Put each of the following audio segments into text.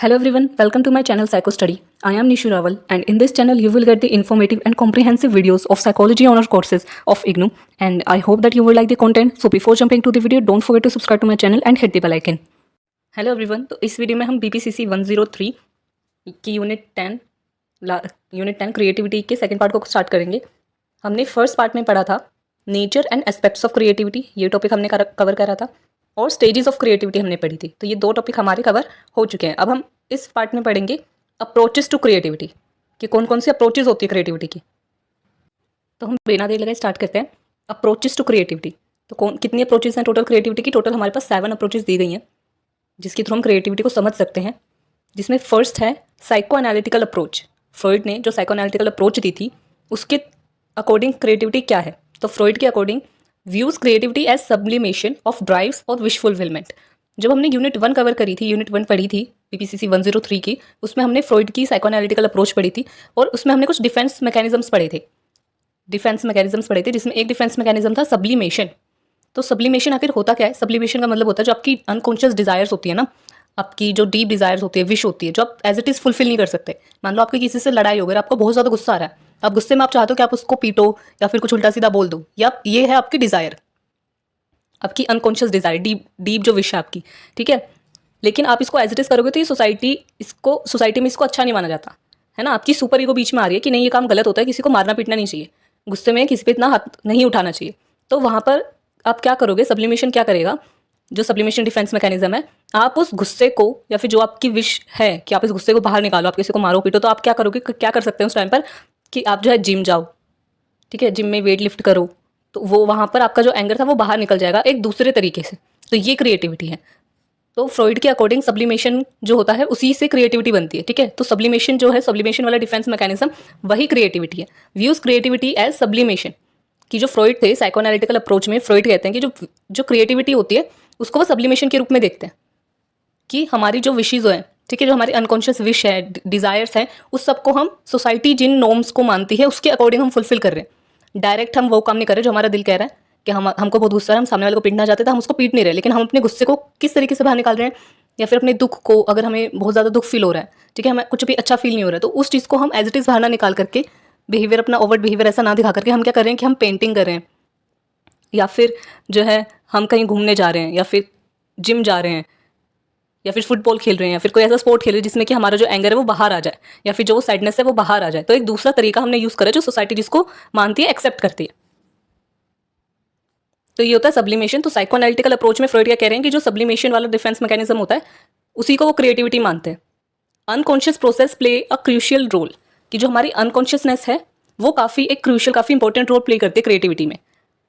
Hello everyone, welcome to my channel Psycho Study. I am Nishu Rawal and in this channel you will get the informative and comprehensive videos of psychology honor courses of IGNOU and I hope that you will like the content. So before jumping to the video, don't forget to subscribe to my channel and hit the bell icon. Hello everyone, तो इस video में हम BPCC 103 की unit 10 creativity के second part को start करेंगे। हमने first part में पढ़ा था nature and aspects of creativity, ये टॉपिक हमने कवर करा था और स्टेजेस ऑफ क्रिएटिविटी हमने पढ़ी थी। तो ये दो टॉपिक हमारे कवर हो चुके हैं। अब हम इस पार्ट में पढ़ेंगे अप्रोचेस टू क्रिएटिविटी कि कौन कौन सी अप्रोचेस होती है क्रिएटिविटी की। तो हम बिना देर लगाए स्टार्ट करते हैं अप्रोचेस टू क्रिएटिविटी। तो कितनी अप्रोचेस हैं टोटल क्रिएटिविटी की? टोटल हमारे पास 7 अप्रोचेस दी गई हैं जिसके थ्रू हम क्रिएटिविटी को समझ सकते हैं। जिसमें फर्स्ट है साइको एनालिटिकल अप्रोच। फ्रॉइड ने जो साइको एनालिटिकल अप्रोच दी थी उसके अकॉर्डिंग क्रिएटिविटी क्या है? तो फ्रॉइड के according views creativity as sublimation of drives और विश फुलफिलमेंट। जब हमने यूनिट 1 कवर करी थी, यूनिट 1 पढ़ी थी BPCC 103 की, उसमें हमने फ्रॉइड की साइको एनालिटिकल अप्रोच पढ़ी थी और उसमें हमने कुछ डिफेंस मैकेनिज्म्स पढ़े थे जिसमें एक डिफेंस मैकेनिज्म था सब्लिमेशन। तो सब्लिमेशन आखिर होता क्या है? सब्लिमेशन का मतलब होता है जो आपकी अनकॉन्शियस डिजायर्स होती है ना, आपकी जो डीप डिजायर्स होती है, विश होती है, जो आप एज इट इज फुलफिल नहीं कर सकते। मान लो आपकी किसी से लड़ाई हो गई, आपको बहुत ज़्यादा गुस्सा आ रहा है, आप गुस्से में आप चाहते हो कि आप उसको पीटो या फिर कुछ उल्टा सीधा बोल दो, या ये है आपकी डिज़ायर, आपकी अनकॉन्शियस डिज़ायर, डीप जो विश है आपकी, ठीक है। लेकिन आप इसको एज इट इज करोगे तो ये सोसाइटी में इसको अच्छा नहीं माना जाता है ना। आपकी सुपर ईगो बीच में आ रही है कि नहीं ये काम गलत होता है, किसी को मारना पीटना नहीं चाहिए, गुस्से में किसी पे इतना हाथ नहीं उठाना चाहिए। तो वहाँ पर आप क्या करोगे? सब्लिमेशन क्या करेगा? जो सब्लिमेशन डिफेंस मैकेनिज्म है, आप उस गुस्से को या फिर जो आपकी विश है कि आप इस गुस्से को बाहर निकालो, आप किसी को मारो पीटो, तो आप क्या करोगे? क्या कर सकते हैं उस टाइम पर कि आप जो है जिम जाओ, ठीक है, जिम में वेट लिफ्ट करो, तो वो वहाँ पर आपका जो एंगर था वो बाहर निकल जाएगा एक दूसरे तरीके से। तो ये क्रिएटिविटी है। तो फ्रॉइड के अकॉर्डिंग सब्लिमेशन जो होता है उसी से क्रिएटिविटी बनती है, ठीक है। तो सब्लिमेशन जो है, सब्लिमेशन वाला डिफेंस मैकेनिज्म वही क्रिएटिविटी है। व्यूज क्रिएटिविटी एज सब्लिमेशन की जो फ्रॉइड थे साइको एनालिटिकल अप्रोच में, फ्रॉइड कहते हैं कि जो क्रिएटिविटी होती है उसको वो सब्लिमेशन के रूप में देखते हैं कि हमारी जो विशेज हैं, ठीक है, जो हमारी अनकॉन्शियस विश है, डिज़ायर्स हैं, उस सबको हम सोसाइटी जिन नॉर्म्स को मानती है उसके अकॉर्डिंग हम फुलफिल कर रहे हैं। डायरेक्ट हम वो काम नहीं कर रहे जो हमारा दिल कह रहा है कि हमको बहुत गुस्सा है, हम सामने वाले को पीटना चाहते थे, हम उसको पीट नहीं रहे, लेकिन हम अपने गुस्से को किस तरीके से बाहर निकाल रहे हैं, या फिर अपने दुख को, अगर हमें बहुत ज़्यादा दुख फील हो रहा है, ठीक है, हमें कुछ भी अच्छा फील नहीं हो रहा है, तो उस चीज़ को हम एज इट इज़ बाहर ना निकाल करके, बिहेवियर अपना ओवर्ट बिहेवियर ऐसा ना दिखा करके हम क्या कर रहे हैं कि हम पेंटिंग कर रहे हैं, या फिर जो है हम कहीं घूमने जा रहे हैं, या फिर जिम जा रहे हैं, या फिर फुटबॉल खेल रहे हैं, या फिर कोई ऐसा स्पोर्ट खेल रहे हैं जिसमें कि हमारा जो एंगर है वो बाहर आ जाए, या फिर जो सैडनेस है वो बाहर आ जाए। तो एक दूसरा तरीका हमने यूज़ करा जो सोसाइटी जिसको मानती है, एक्सेप्ट करती है। तो ये होता है सब्लिमेशन। तो साइको एनालिटिकल अप्रोच में फ्रॉइड क्या कह रहे हैं कि जो सब्लिमेशन वाला डिफेंस मैकेनिज्म होता है उसी को वो क्रिएटिविटी मानते हैं। Unconscious process play a crucial role, कि जो हमारी अनकॉन्शियसनेस है वो काफ़ी इंपॉर्टेंट रोल प्ले करती है क्रिएटिविटी में।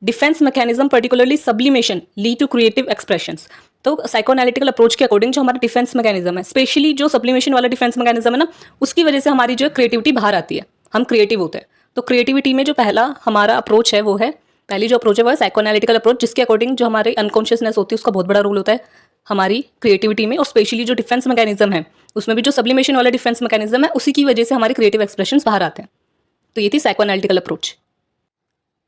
Defence mechanism particularly sublimation lead to creative expressions. तो साइको एनालिटिकल अप्रोच के अकॉर्डिंग जो हमारा डिफेंस मैकेनिज्म है, स्पेशली जो सब्लिमेशन वाला डिफेंस मैकेनिज्म है ना, उसकी वजह से हमारी जो क्रिएटिविटी बाहर आती है, हम क्रिएटिव होते हैं। तो क्रिएटिविटी में जो पहला हमारा अप्रोच है वो है, पहली जो अप्रोच है वो है साइको एनालिटिकल अप्रोच, जिसके अकॉर्डिंग जो हमारी अनकॉन्शियसनेस होती है उसका बहुत बड़ा रोल होता है हमारी क्रिएटिविटी में, और स्पेशली जो डिफेंस मैकेनिज्म है उसमें भी जो सब्लिमेशन वाला डिफेंस मैकेनिज्म है उसी की वजह से हमारे क्रिएटिव एक्सप्रेशंस बाहर आते हैं। तो ये थी साइको एनालिटिकल अप्रोच।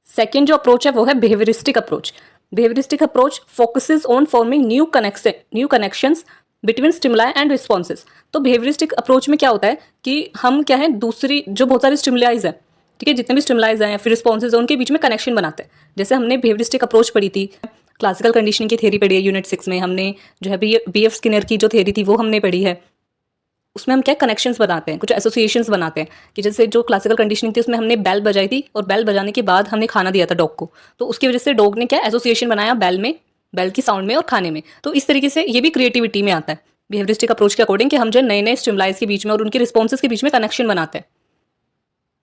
सेकेंड जो अप्रोच है वो है behaviouristic approach. Behaviouristic approach focuses on forming new connections between stimuli and responses. तो बिहेवियरिस्टिक अप्रोच में क्या होता है कि हम क्या है, दूसरी जो बहुत सारी स्टिमुलाइज है, ठीक है, जितने भी स्टिमुलाइज हैं या फिर रिस्पॉन्सेज हैं उनके बीच में कनेक्शन बनाते हैं। जैसे हमने बिहेवियरिस्टिक अप्रोच पढ़ी थी, क्लासिकल कंडीशनिंग की थ्योरी पढ़ी है यूनिट 6 में, हमने जो है BF स्किनर की जो थ्योरी थी वो हमने पढ़ी है। उसमें हम क्या कनेक्शंस बनाते हैं, कुछ एसोसिएशंस बनाते हैं कि जैसे जो क्लासिकल कंडीशनिंग थी उसमें हमने बेल बजाई थी और बेल बजाने के बाद हमने खाना दिया था डॉग को, तो उसकी वजह से डॉग ने क्या एसोसिएशन बनाया बेल की साउंड में और खाने में। तो इस तरीके से ये भी क्रिएटिविटी में आता है बिहेवियरिस्टिक अप्रोच के अकॉर्डिंग कि हम जो नए नए स्टिमुलाइज के बीच में और उनके रिस्पॉन्सेज के बीच में कनेक्शन बनाते हैं।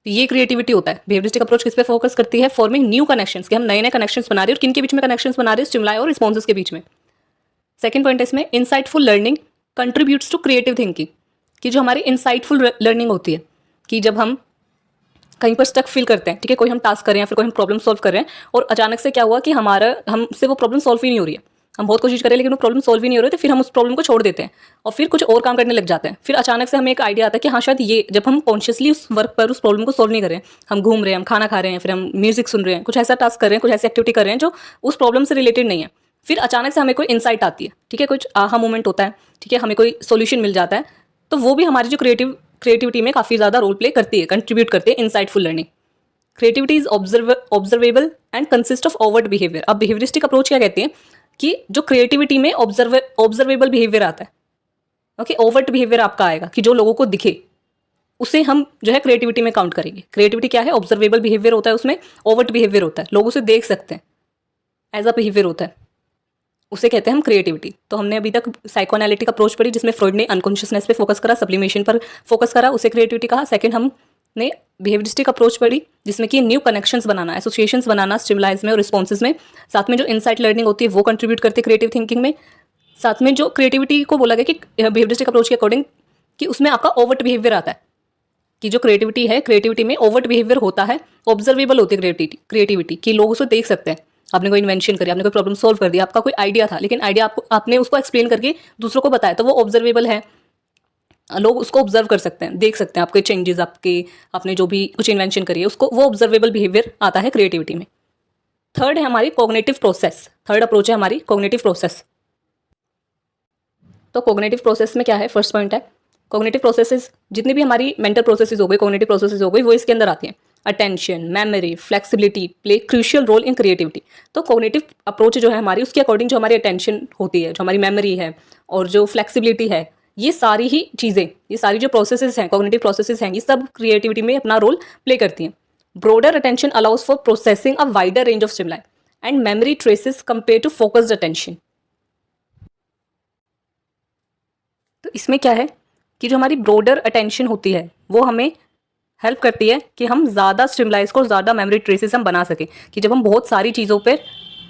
तो ये क्रिएटिविटी होता है। बिहेवियरिस्टिक अप्रोच किस पे फोकस करती है? फॉर्मिंग न्यू कनेक्शंस, कि हम नए नए कनेक्शंस बना रहे हैं, और किन के बीच में कनेक्शंस बना रहे हैं? स्टिमुलाई और रिस्पॉन्सेज के बीच में। सेकंड पॉइंट है इसमें insightful learning contributes to creative thinking, कि जो हमारी इनसाइटफुल लर्निंग होती है कि जब हम कहीं पर स्टक फील करते हैं, ठीक है, कोई हम टास्क कर रहे हैं या फिर कोई हम प्रॉब्लम सॉल्व कर रहे हैं और अचानक से क्या हुआ कि हमसे वो प्रॉब्लम सॉल्व ही नहीं हो रही है, हम बहुत कोशिश करें लेकिन वो प्रॉब्लम सॉल्व ही नहीं हो रही, तो फिर हम उस प्रॉब्लम को छोड़ देते हैं और फिर कुछ और काम करने लग जाते हैं। फिर अचानक से हमें एक आइडिया आता है कि हाँ शायद ये, जब हम कॉन्शियसली उस वर्क पर उस प्रॉब्लम को सॉल्व नहीं कर रहे हैं, हम घूम रहे हैं, हम खाना खा रहे हैं, फिर हम म्यूजिक सुन रहे हैं, कुछ ऐसा टास्क कर रहे हैं, कुछ ऐसी एक्टिविटी कर रहे हैं जो उस प्रॉब्लम से रिलेटेड नहीं है, फिर अचानक से हमें कोई इंसाइट आती है, ठीक है, कुछ आहा मोमेंट होता है, ठीक है, हमें कोई सोल्यूशन मिल जाता है, तो वो भी हमारी जो क्रिएटिविटी में काफ़ी ज़्यादा रोल प्ले करती है, कंट्रीब्यूट करती है insightful learning. Creativity is observable and consist of overt behaviour. अब बिहेवियरिस्टिक अप्रोच क्या कहते हैं कि जो क्रिएटिविटी में ऑब्जर्वेबल बिहेवियर आता है, ओके, ओवर्ट बिहेवियर आपका आएगा कि जो लोगों को दिखे, उसे हम जो है क्रिएटिविटी में काउंट करेंगे। क्रिएटिविटी क्या है? ऑब्जर्वेबल बिहेवियर होता है, उसमें ओवर्ट बिहेवियर होता है, लोग उसे देख सकते हैं, एज अ बिहेवियर होता है, उसे कहते हैं हम क्रिएटिविटी। तो हमने अभी तक साइकोएनालिटिक अप्रोच पढ़ी जिसमें फ्रॉइड ने अनकॉन्शियसनेस पे फोकस करा, सब्लिमेशन पर फोकस करा, उसे क्रिएटिविटी कहा। सेकंड हमने बिहेवियरिस्टिक अप्रोच पढ़ी जिसमें कि न्यू कनेक्शंस बनाना, एसोसिएशंस बनाना स्टिमुलाइज में और रिस्पॉन्सेज में, साथ में जो इनसाइट लर्निंग होती है वो कंट्रीब्यूट करती है क्रिएटिव थिंकिंग में। साथ में जो क्रिएटिविटी को बोला गया कि बिहेवियरिस्टिक अप्रोच के अकॉर्डिंग कि उसमें आपका ओवर्ट बिहेवियर आता है, कि जो क्रिएटिविटी है, क्रिएटिविटी में ओवर्ट बिहेवियर होता है, ऑब्जर्वेबल होती है क्रिएटिविटी कि लोग उसे देख सकते हैं। आपने कोई इन्वेंशन करी, आपने कोई प्रॉब्लम सॉल्व कर दिया, आपका कोई आइडिया था, लेकिन आइडिया आपने उसको एक्सप्लेन करके दूसरों को बताया, तो वो ऑब्जर्वेबल है, लोग उसको ऑब्जर्व कर सकते हैं, देख सकते हैं आपके चेंजेस, आपने जो भी कुछ इन्वेंशन करी है उसको, वो ऑब्जर्वेबल बिहेवियर आता है क्रिएटिविटी में। थर्ड है हमारी कॉग्निटिव प्रोसेस। थर्ड अप्रोच है हमारी कॉग्निटिव प्रोसेस। तो कॉग्निटिव प्रोसेस में क्या है? फर्स्ट पॉइंट है कॉग्निटिव प्रोसेसेस, जितनी भी हमारी मेंटल प्रोसेसेस हो गई, कॉग्निटिव प्रोसेसेस हो गई, वो इसके अंदर आती हैं। Attention, memory, flexibility play crucial role in creativity. तो कॉग्निटिव अप्रोच जो है हमारी, उसके अकॉर्डिंग जो हमारी अटेंशन होती है, जो हमारी मेमोरी है और जो फ्लेक्सिबिलिटी है, ये सारी ही चीज़ें, ये सारी जो प्रोसेसेस हैं, कॉग्निटिव प्रोसेसेस हैं, ये सब क्रिएटिविटी में अपना रोल प्ले करती हैं। Broader attention allows for processing a wider range of stimuli and memory traces compare to focused attention. तो इसमें क्या है कि जो हमारी ब्रॉडर अटेंशन होती है वो हमें हेल्प करती है कि हम ज़्यादा स्टिमुलाइज को, ज़्यादा मेमोरी ट्रेसेस हम बना सकें। कि जब हम बहुत सारी चीज़ों पर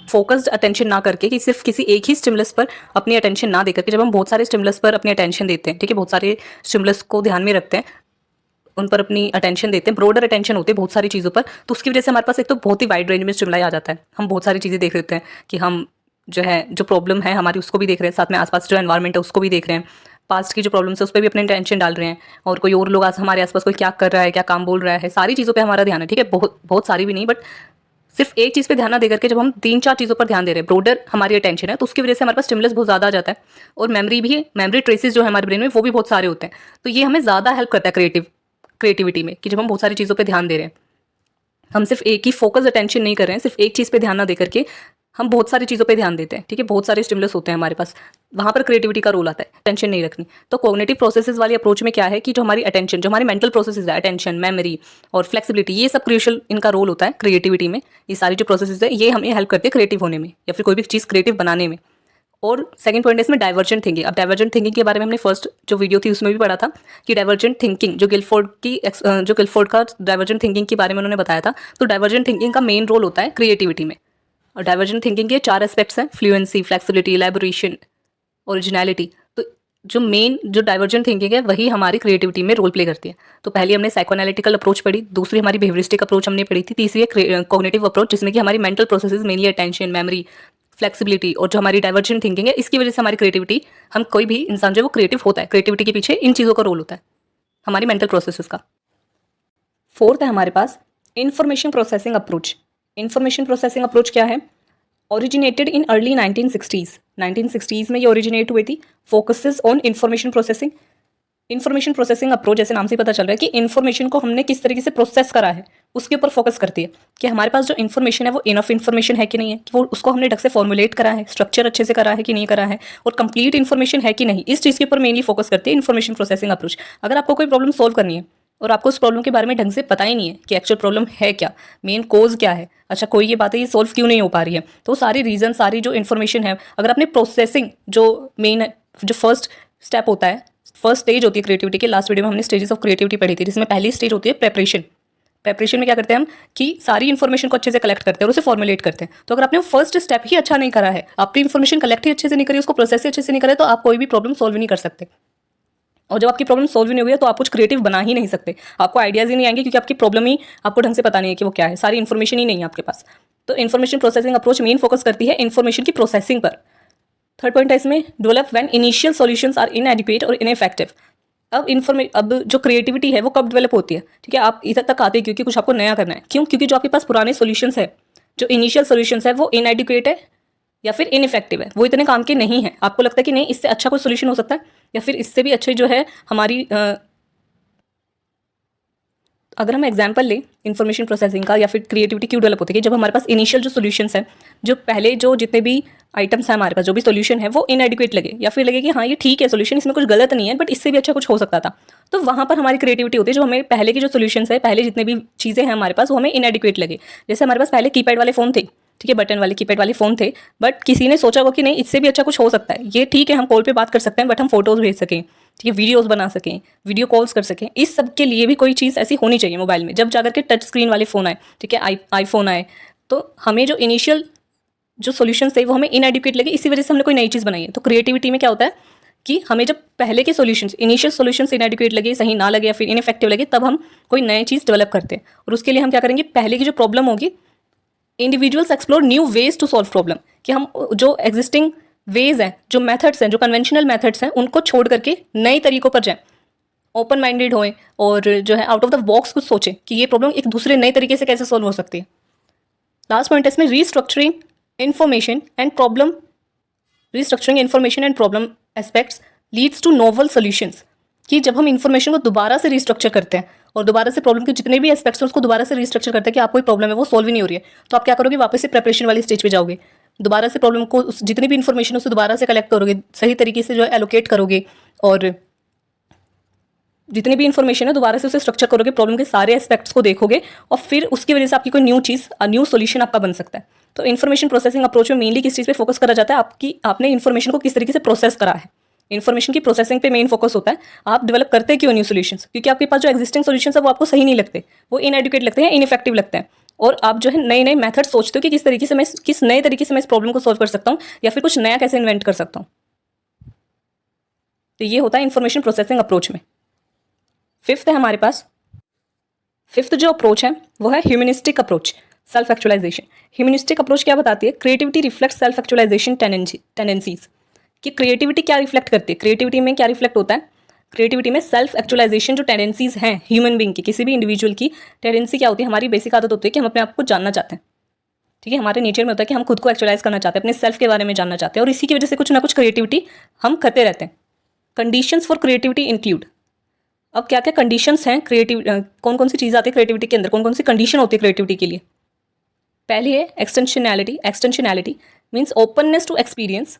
फोकस्ड अटेंशन ना करके, कि सिर्फ किसी एक ही स्टिमुलस पर अपनी अटेंशन ना देकर के, जब हम बहुत सारे स्टिमुलस पर अपनी अटेंशन देते हैं, ठीक है, बहुत सारे स्टिमुलस को ध्यान में रखते हैं, उन पर अपनी अटेंशन देते हैं, ब्रॉडर अटेंशन होती है बहुत सारी चीज़ों पर, तो उसकी वजह से हमारे पास एक तो बहुत ही वाइड रेंज में स्टिमुलाई आ जाता है। हम बहुत सारी चीज़ें देख लेते हैं कि हम जो है, जो प्रॉब्लम है हमारी उसको भी देख रहे हैं, साथ में आसपास जो एनवायरनमेंट है उसको भी देख रहे हैं, पास्ट की जो प्रॉब्लम्स है उस पर भी अपनी अटेंशन डाल रहे हैं, और कोई और लोग आज हमारे आसपास कोई क्या कर रहा है, क्या काम बोल रहा है, सारी चीज़ों पे हमारा ध्यान है, ठीक है, बहुत सारी भी नहीं, बट सिर्फ एक चीज़ पे ध्यान ना देकर के जब हम 3-4 चीज़ों पर ध्यान दे रहे हैं, ब्रॉडर हमारी अटेंशन है, तो उसकी वजह से हमारे पास स्टिमुलस बहुत ज़्यादा आ जाता है, और मेमोरी ट्रेसेस जो है हमारे ब्रेन में वो भी बहुत सारे होते हैं। तो ये हमें ज़्यादा हेल्प करता है क्रिएटिविटी में, कि जब हम बहुत सारी चीज़ों पर ध्यान दे रहे हैं, हम सिर्फ एक ही फोकस अटेंशन नहीं कर रहे हैं, सिर्फ एक चीज़ पे ध्यान ना दे करके हम बहुत सारी चीज़ों पे ध्यान देते हैं, ठीक है, बहुत सारे स्टिमुलस होते हैं हमारे पास, वहाँ पर क्रिएटिविटी का रोल आता है, टेंशन नहीं रखनी। तो कॉग्निटिव प्रोसेसेस वाली अप्रोच में क्या है कि जो हमारी अटेंशन, जो हमारी मेंटल प्रोसेसेस है, अटेंशन, मेमोरी और फ्लेक्सिबिलिटी, ये सब क्रूशियल इनका रोल होता है क्रिएटिविटी में। ये सारी जो प्रोसेसेस है ये हमें हेल्प करती है क्रिएटिव होने में, या फिर कोई भी चीज़ क्रिएटिव बनाने में। और सेकंड पॉइंट है इसमें डाइवर्जेंट थिंकिंग। अब डाइवर्जेंट थिंकिंग के बारे में हमने फर्स्ट जो वीडियो थी उसमें भी पढ़ा था कि डाइवर्जेंट थिंकिंग, जो गिलफोर्ड का डाइवर्जेंट थिंकिंग के बारे में उन्होंने बताया था। तो डाइवर्जेंट थिंकिंग का मेन रोल होता है क्रिएटिविटी में। और डाइवर्जेंट थिंकिंग के 4 एस्पेक्ट्स हैं, फ्लुएंसी, फ्लेक्सिबिलिटी, इलैबोरेशन, ओरिजिनलिटी। तो जो डाइवर्जेंट थिंकिंग है वही हमारी क्रिएटिविटी में रोल प्ले करती है। तो पहली हमने साइकोएनालिटिकल अप्रोच पढ़ी, दूसरी हमारी बिहेवियरिस्टिक अप्रोच हमने पढ़ी थी, तीसरी है कॉग्निटिव अप्रोच जिसमें कि हमारी mental processes, mainly attention, memory, flexibility और जो हमारी डाइवर्जेंट थिंकिंग है, इसकी वजह से हमारी क्रिएटिविटी, हम कोई भी इंसान जो है वो क्रिएटिव होता है, क्रिएटिविटी के पीछे इन चीज़ों का रोल होता है, हमारी मेंटल प्रोसेसेस का। फोर्थ है हमारे पास information processing approach. Information processing approach क्या है? ओरिजिनेटेड इन अर्ली 1960s में ये ओरिजिनेट हुई थी। Focuses on information processing. Information processing approach, जैसे नाम से पता चल रहा है कि इन्फॉर्मेशन को हमने किस तरीके से प्रोसेस करा है उसके ऊपर फोकस करती है कि हमारे पास जो इन्फॉर्मेशन है वो इनफ इन्फॉर्मेशन है कि नहीं है, कि वो उसको हमने ढंग से फॉर्मुलेट करा है, स्ट्रक्चर अच्छे से करा है कि नहीं करा है, और कंप्लीट इन्फॉर्मेशन है कि नहीं, इस चीज़ के ऊपर मेनली फोकस करती है इन्फॉर्मेशन प्रोसेसिंग अप्रोच। अगर आपको कोई प्रॉब्लम सॉल्व करनी है और आपको उस प्रॉब्लम के बारे में ढंग से पता ही नहीं है कि एक्चुअल प्रॉब्लम है क्या, मेन कोज क्या है, अच्छा कोई ये बात है ये सॉल्व क्यों नहीं हो पा रही है, तो सारी रीज़न, सारी जो इन्फॉर्मेशन है, अगर आपने प्रोसेसिंग जो मेन जो फर्स्ट स्टेप होता है, फर्स्ट स्टेज होती है क्रिएटिविटी के, लास्ट वीडियो में हमने स्टेजेस ऑफ क्रिएटिविटी पढ़ी थी, जिसमें पहली स्टेज होती है प्रेपरेशन। प्रेपरेशन में क्या करते हैं हम कि सारी इन्फॉर्मेशन को अच्छे से कलेक्ट करते हैं और उसे फॉर्मुलेट करते हैं। तो अगर आपने फर्स्ट स्टेप ही अच्छा नहीं करा है, आपकी इन्फॉर्मेशन कलेक्ट ही अच्छे से नहीं करी, उसको प्रोसेस ही अच्छे से नहीं करे, तो आप कोई भी प्रॉब्लम सॉल्व नहीं कर सकते। और जब आपकी प्रॉब्लम सॉल्व नहीं हुई है तो आप कुछ क्रिएटिव बना ही नहीं सकते, आपको आइडियाज़ ही नहीं आएंगे, क्योंकि आपकी प्रॉब्लम ही आपको ढंग से पता नहीं है कि वो क्या है, सारी इन्फॉर्मेशन ही नहीं है आपके पास। तो information processing approach main focus करती है इन्फॉर्मेशन की प्रोसेसिंग पर। थर्ड पॉइंट है इसमें develop when initial solutions are inadequate और इनइफेक्टिव। अब जो क्रिएटिविटी है वो कब डेवलप होती है, ठीक है, आप इधर तक आते हैं क्योंकि कुछ आपको नया करना है। क्यों? क्योंकि जो आपके पास पुराने सॉल्यूशंस है, जो इनिशियल सॉल्यूशंस है वो इनएडिक्वेट है या फिर इनइफेक्टिव है, वो इतने काम के नहीं है, आपको लगता है कि नहीं इससे अच्छा कोई सोल्यूशन हो सकता है, या फिर इससे भी अच्छे जो है हमारी अगर हम एग्जाम्पल लें इन्फॉर्मेशन प्रोसेसिंग का, या फिर क्रिएटिविटी क्यों डेवलप होती है कि जब हमारे पास इनिशियल जो सोल्यूशंस हैं, जो पहले जो जितने भी आइटम्स हैं हमारे पास, जो भी सोल्यूशन है वो इनएडिक्वेट लगे, या फिर लगे कि हाँ ये ठीक है सोल्यूशन, इसमें कुछ गलत नहीं है, बट इससे भी अच्छा कुछ हो सकता था, तो वहाँ पर हमारी क्रिएटिविटी होती है। जो हमें पहले के जो सोल्यूशंस है, पहले जितने भी चीज़ें हैं हमारे पास, वो हमें इनएडिक्वेट लगे। जैसे हमारे पास पहले कीपैड वाले फ़ोन थे, ठीक है, बटन वाले कीपैड वाले फ़ोन थे, बट किसी ने सोचा होगा कि नहीं इससे भी अच्छा कुछ हो सकता है, ये ठीक है हम कॉल पे बात कर सकते हैं, बट हम फोटोज़ भेज सकें, ठीक है, वीडियोस बना सकें, वीडियो कॉल्स कर सकें, इस सब के लिए भी कोई चीज़ ऐसी होनी चाहिए मोबाइल में। जब जाकर के टच स्क्रीन वाले फ़ोन आए, ठीक है, आईफोन आए, तो हमें जो इनिशियल जो सॉल्यूशंस थे वो हमें इनएडिक्वेट लगे, इसी वजह से हमने कोई नई चीज़ बनाई है। तो क्रिएटिविटी में क्या होता है कि हमें जब पहले के सॉल्यूशंस, इनिशियल सॉल्यूशंस इनएडिक्वेट लगे, सही ना लगे, या फिर इनइफेक्टिव लगे, तब हम कोई नई चीज़ डेवलप करते हैं। और उसके लिए हम क्या करेंगे, पहले की जो प्रॉब्लम होगी, individuals explore new ways to solve problem, कि हम जो एग्जिस्टिंग वेज हैं, जो मेथड्स हैं, जो कन्वेंशनल मेथड्स हैं, उनको छोड़ करके नए तरीकों पर जाएं, ओपन माइंडेड होएं, और जो है आउट ऑफ द बॉक्स कुछ सोचें कि ये प्रॉब्लम एक दूसरे नए तरीके से कैसे सॉल्व हो सकती है। लास्ट पॉइंट है इसमें restructuring information and problem, restructuring information and problem aspects leads to novel solutions, कि जब हम इन्फॉर्मेशन को दोबारा से रीस्ट्रक्चर करते हैं और दोबारा से प्रॉब्लम के जितने भी एस्पेक्ट्स हैं उसको दोबारा से रीस्ट्रक्चर करते हैं कि आपको कोई प्रॉब्लम है वो सॉल्व ही नहीं हो रही है, तो आप क्या करोगे, वापस से प्रिपरेशन वाली स्टेज पे जाओगे, दोबारा से प्रॉब्लम को जितनी भी इन्फॉर्मेशन उससे दोबारा से कलेक्ट करोगे, सही तरीके से जो है एलोकेट करोगे, और जितनी भी इन्फॉर्मेशन है दोबारा से उसे स्ट्रक्चर करोगे, प्रॉब्लम के सारे एस्पेक्ट्स को देखोगे, और फिर उसकी वजह से आपकी कोई न्यू चीज़, न्यू सोल्यूशन आपका बन सकता है। तो इन्फॉर्मेशन प्रोसेसिंग अप्रोच में मेनली किस चीज़ पे फोकस करा जाता है, आपने इन्फॉर्मेशन को किस तरीके से प्रोसेस करा है, इन्फॉर्मेशन की प्रोसेसिंग पे मेन फोकस होता है। आप डेवलप करते क्यों न्यू सोल्यूशंस, क्योंकि आपके पास जो एग्जिस्टिंग सोल्यूशंस है वो आपको सही नहीं लगते, वो इनएडुकेट लगते हैं, इनइफेक्टिव लगते हैं, और आप जो है नए नए मेथड सोचते हो कि किस तरीके से मैं किस नए तरीके से मैं इस प्रॉब्लम को सॉल्व कर सकता हूँ, या फिर कुछ नया कैसे इन्वेंट कर सकता हूँ। तो ये होता है इन्फॉर्मेशन प्रोसेसिंग अप्रोच में। फिफ्थ है हमारे पास, फिफ्थ जो अप्रोच है वो है humanistic approach, self actualization. Humanistic approach क्या बताती है, creativity reflect self actualization tendencies, कि क्रिएटिविटी क्या रिफ्लेक्ट करती है, क्रिएटिविटी में क्या रिफ्लेक्ट होता है, क्रिएटिविटी में सेल्फ एक्चुअलाइजेशन जो टेंडेंसीज हैं ह्यूमन बीइंग की, किसी भी इंडिविजुअल की टेंडेंसी क्या होती है, हमारी बेसिक आदत होती है कि हम अपने आप को जानना चाहते हैं, ठीक है, हमारे नेचर में होता है कि हम खुद को एक्चुअलाइज करना चाहते हैं, अपने सेल्फ के बारे में जानना चाहते हैं, और इसी की वजह से कुछ ना कुछ क्रिएटिविटी हम करते रहते हैं। कंडीशंस फॉर क्रिएटिविटी इंक्लूड, अब क्या क्या कंडीशंस हैं क्रिएटिव, कौन कौन सी चीज़ आती है क्रिएटिविटी के अंदर, कौन कौन सी कंडीशन होती है क्रिएटिविटी के लिए। पहली है extensionality, extensionality means openness to experience,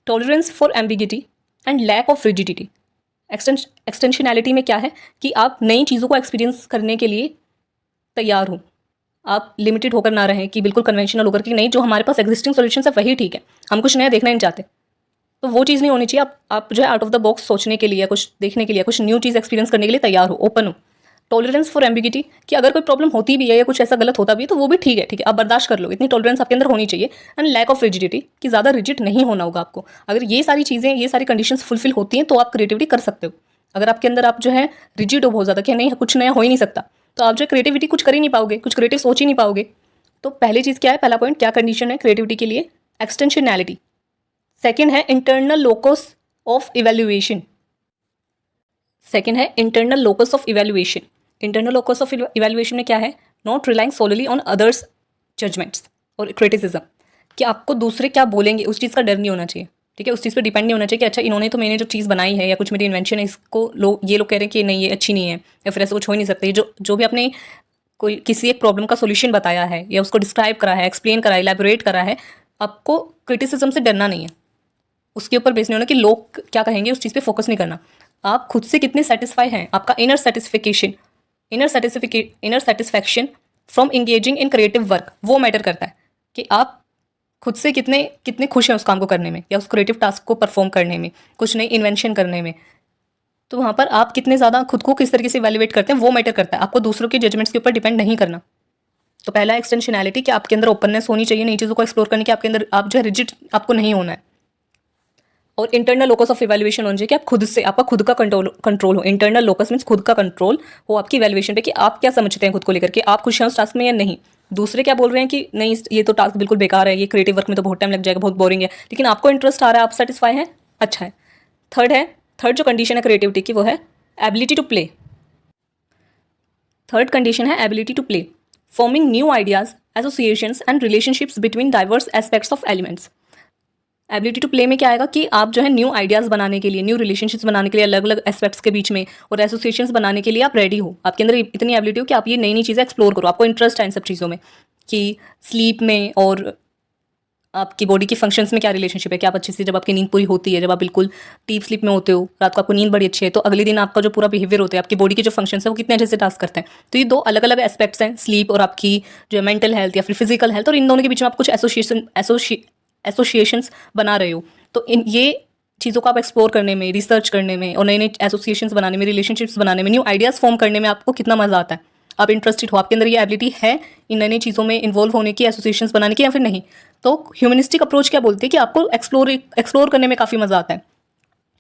tolerance for ambiguity and lack of rigidity. Extensionality में क्या है कि आप नई चीज़ों को एक्सपीरियंस करने के लिए तैयार हो, आप लिमिटेड होकर ना रहें कि बिल्कुल कन्वेंशनल होकर कि नहीं जो हमारे पास एग्जिस्टिंग सोल्यूशन है वही ठीक है, हम कुछ नया देखना नहीं चाहते, तो वो चीज़ नहीं होनी चाहिए। आप जो है आउट ऑफ द बॉक्स सोचने के लिए, कुछ देखने के लिए, कुछ न्यू चीज़ एक्सपीरियंस करने के लिए तैयार हो, ओपन हो। टॉलरेंस फॉर एम्बिगिटी, कि अगर कोई प्रॉब्लम होती भी है या कुछ ऐसा गलत होता भी है तो वो भी ठीक है, ठीक है, आप बर्दाश्त कर लो, इतनी टॉलरेंस आपके अंदर होनी चाहिए। एंड लैक ऑफ रिजिडिटी, कि ज़्यादा रिजिड नहीं होना होगा आपको। अगर ये सारी चीज़ें, ये सारी कंडीशंस फुलफिल होती हैं तो आप क्रिएटिविटी कर सकते हो। अगर आपके अंदर आप जो है रिजिड हो बहुत ज़्यादा कि नहीं कुछ नया हो ही नहीं सकता, तो आप जो क्रिएटिविटी कुछ कर ही नहीं पाओगे, कुछ क्रिएटिव सोच ही नहीं पाओगे। तो पहली चीज़ क्या है, पहला पॉइंट क्या कंडीशन है क्रिएटिविटी के लिए, एक्सटेंशनैलिटी। सेकेंड है internal locus of evaluation, second है internal locus of evaluation. Internal locus of evaluation में क्या है, not relying solely on others judgments और क्रिटिसिज्म, कि आपको दूसरे क्या बोलेंगे उस चीज़ का डर नहीं होना चाहिए, ठीक है, उस चीज़ पे डिपेंड नहीं होना चाहिए कि अच्छा इन्होंने तो मैंने जो चीज़ बनाई है या कुछ मेरी इन्वेंशन है इसको ये लोग कह रहे हैं कि नहीं ये अच्छी नहीं है या फिर ऐसा कुछ हो ही नहीं सकता। ये जो भी आपने कोई किसी एक प्रॉब्लम का सोल्यूशन बताया है या उसको डिस्क्राइब करा है, एक्सप्लेन करा है, इलैबोरेट करा है, आपको क्रिटिसिज्म से डरना नहीं है, उसके ऊपर बेस नहीं होना कि लोग क्या कहेंगे, उस चीज़ पे फोकस नहीं करना। आप खुद से कितने सेटिस्फाई हैं, आपका inner satisfaction from engaging in creative work, वो मैटर करता है कि आप खुद से कितने कितने खुश हैं उस काम को करने में या उस क्रिएटिव टास्क को परफॉर्म करने में, कुछ नई इन्वेंशन करने में। तो वहाँ पर आप कितने ज़्यादा खुद को किस तरीके से इवैल्यूएट करते हैं वो मैटर करता है, आपको दूसरों के जजमेंट्स के ऊपर डिपेंड नहीं करना। तो पहला एक्सटेंशनैलिटी कि आपके अंदर ओपननेस होनी चाहिए नई चीज़ों को एक्सप्लोर करने की, आपके अंदर आप जो है रिजिड आपको नहीं होना है। और इंटरनल लोकस ऑफ इवैल्यूएशन होना चाहिए कि आप खुद से, आपका खुद का कंट्रोल हो। इंटरनल लोकस मीन्स खुद का कंट्रोल हो आपकी इवैल्यूएशन पे कि आप क्या समझते हैं खुद को लेकर के, आप खुश हैं उस टास्क में या नहीं। दूसरे क्या बोल रहे हैं कि नहीं ये तो टास्क बिल्कुल बेकार है, ये क्रिएटिव वर्क में तो बहुत टाइम लग जाएगा, बहुत बोरिंग है, लेकिन आपको इंटरेस्ट आ रहा है, आप सेटिस्फाई हैं, अच्छा है। थर्ड जो कंडीशन है क्रिएटिविटी की वो है ability to play. Third condition है ability to play, forming new ideas, associations and relationships between diverse aspects of elements. Ability to play में क्या आएगा कि आप जो है न्यू आइडियाज़ बनाने के लिए, न्यू रिलेशनशिप्स बनाने के लिए, अलग अलग एस्पेक्ट्स के बीच में और एसोसिएशंस बनाने के लिए आप रेडी हो, आपके अंदर इतनी एबिलिटी हो कि आप ये नई नई चीज़ें एक्सप्लोर करो, आपको इंटरेस्ट है इन सब चीज़ों में कि स्लीप में और आपकी बॉडी के फंक्शंस में क्या रिलेशनशिप है, क्या आप अच्छे से जब आपकी नींद पूरी होती है, जब आप बिल्कुल डीप स्लीप में होते हो, रात को आपको नींद बड़ी अच्छी है, तो अगले दिन आपका जो पूरा बिहेवियर होता है, आपकी बॉडी के जो फंक्शंस है वो कितने अच्छे से टास्क करते हैं। तो ये दो अलग अलग एस्पेक्ट्स हैं, स्लीप और आपकी जो मेंटल हेल्थ या फिर फिजिकल हेल्थ, और इन दोनों के बीच में आप कुछ एसोसिएशंस बना रहे हो। तो इन ये चीज़ों को आप एक्सप्लोर करने में, रिसर्च करने में और नए नए एसोसिएशंस बनाने में, रिलेशनशिप्स बनाने में, न्यू आइडियाज़ फॉर्म करने में आपको कितना मज़ा आता है, आप इंटरेस्टेड हो, आपके अंदर ये एबिलिटी है इन नई नई चीज़ों में इन्वॉल्व होने की, एसोसिएशंस बनाने की, या फिर नहीं। तो ह्यूमनिस्टिक अप्रोच क्या बोलती है कि आपको एक्सप्लोर करने में काफ़ी मज़ा आता है।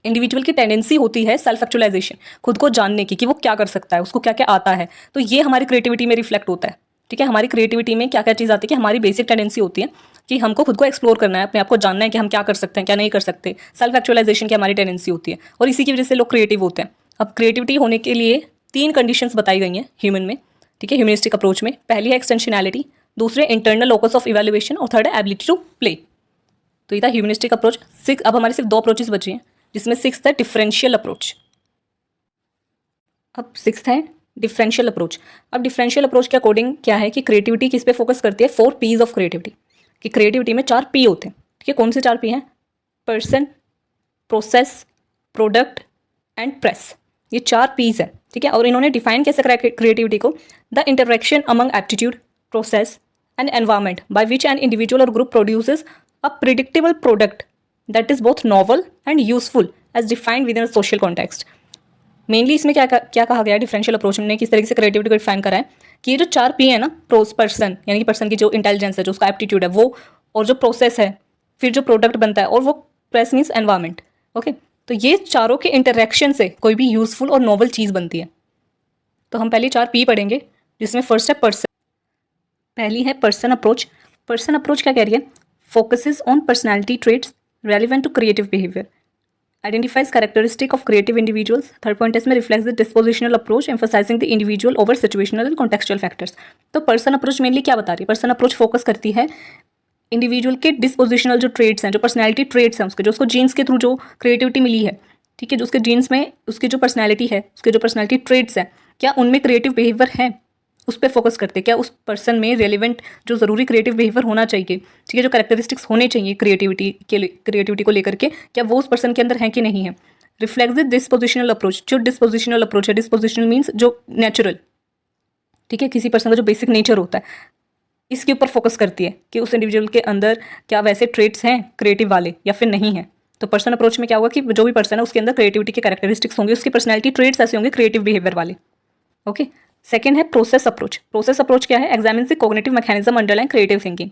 इंडिविजुअल की टेंडेंसी होती है सेल्फ एक्चुअलाइजेशन, खुद को जानने की कि वो क्या कर सकता है, उसको क्या क्या आता है। तो ये हमारी क्रिएटिविटी में रिफ्लेक्ट होता है। ठीक है, हमारी क्रिएटिविटी में क्या क्या चीज़ आती है कि हमारी बेसिक टेंडेंसी होती है कि हमको खुद को एक्सप्लोर करना है, अपने आप को जानना है कि हम क्या कर सकते हैं, क्या नहीं कर सकते। सेल्फ एक्चुअलाइजेशन की हमारी टेंडेंसी होती है और इसी की वजह से लोग क्रिएटिव होते हैं। अब क्रिएटिविटी होने के लिए 3 कंडीशंस बताई गई हैं ह्यूमन में। ठीक है, ह्यूमनिस्टिक अप्रोच में पहली है एक्सटेंशनैलिटी, दूसरे इंटरनल लोकस ऑफ इवैल्यूएशन और थर्ड है एबिलिटी टू प्ले। तो ये था ह्यूमनिस्टिक अप्रोच। अब हमारे सिर्फ 2 अप्रोचेस बचे हैं, जिसमें 6th है डिफरेंशियल अप्रोच। अब 6th है डिफरेंशियल अप्रोच। अब डिफरेंशियल अप्रोच के अकॉर्डिंग क्या है कि क्रिएटिविटी किस पे फोकस करती है, 4 पीज ऑफ क्रिएटिविटी। कि क्रिएटिविटी में 4 पी होते हैं। ठीक है, कौन से 4 पी हैं? Person, process, product and press. ये 4 पीज है। ठीक है, और इन्होंने डिफाइन कैसे करा क्रिएटिविटी को? The interaction among aptitude, process and environment by which an individual और group produces a predictable product that is both novel and useful as defined within a social context. Mainly इसमें क्या कहा गया है, differential approach में किस तरीके से क्रिएटिविटी को डिफाइन करा है कि ये जो 4 पी है ना, पर्सन यानी कि पर्सन की जो इंटेलिजेंस है, जो उसका एप्टीट्यूड है वो, और जो प्रोसेस है, फिर जो प्रोडक्ट बनता है, और वो प्रेस मीन्स एनवायरमेंट। ओके, तो ये चारों के इंटरेक्शन से कोई भी यूजफुल और नॉवल चीज़ बनती है। तो हम पहले 4 पी पढ़ेंगे, जिसमें फर्स्ट है पर्सन। पहली है पर्सन अप्रोच। पर्सन अप्रोच क्या कह रही है? Focuses on personality traits relevant to creative behaviour, identifies characteristic of creative individuals. Third point इसमें reflects the dispositional approach emphasising the individual over situational and contextual factors. तो person approach mainly क्या बता रही है? पर्सन अप्रोच फोकस करती है individual के dispositional जो ट्रेट्स हैं, जो पर्सनैलिटी ट्रेट्स हैं उसके, जो उसको जीन्स के थ्रू जो क्रिएटिविटी मिली है। ठीक है, जो उसके जीन्स में उसकी जो पर्सनैलिटी है, उसके जो पर्सनैलिटी ट्रेट्स हैं, क्या उनमें क्रिएटिव बिहेवियर है, उस पर फोकस करते हैं। क्या उस पर्सन में रेलिवेंट जो ज़रूरी क्रिएटिव बिहेवियर होना चाहिए, ठीक है, जो कैरेक्टरिस्टिक्स होने चाहिए क्रिएटिविटी को लेकर के, क्या वो उस पर्सन के अंदर है कि नहीं है। Reflects the dispositional approach. जो डिस्पोजिशनल अप्रोच है, डिस्पोजिशनल मीन्स जो नेचुरल, ठीक है, किसी पर्सन का जो बेसिक नेचर होता है, इसके ऊपर फोकस करती है कि उस इंडिविजुअल के अंदर क्या वैसे ट्रेट्स हैं क्रिएटिव वाले या फिर नहीं है। तो पर्सन अप्रोच में क्या होगा कि जो भी पर्सन है उसके अंदर क्रिएटिविटी के कैरेक्टरिस्टिक्स होंगे, उसकी पर्सनैलिटी ट्रेट्स ऐसे होंगे क्रिएटिव बिहेवियर वाले। ओके, सेकंड है प्रोसेस अप्रोच। प्रोसेस अप्रोच क्या है? Examine the cognitive mechanism underline creative thinking.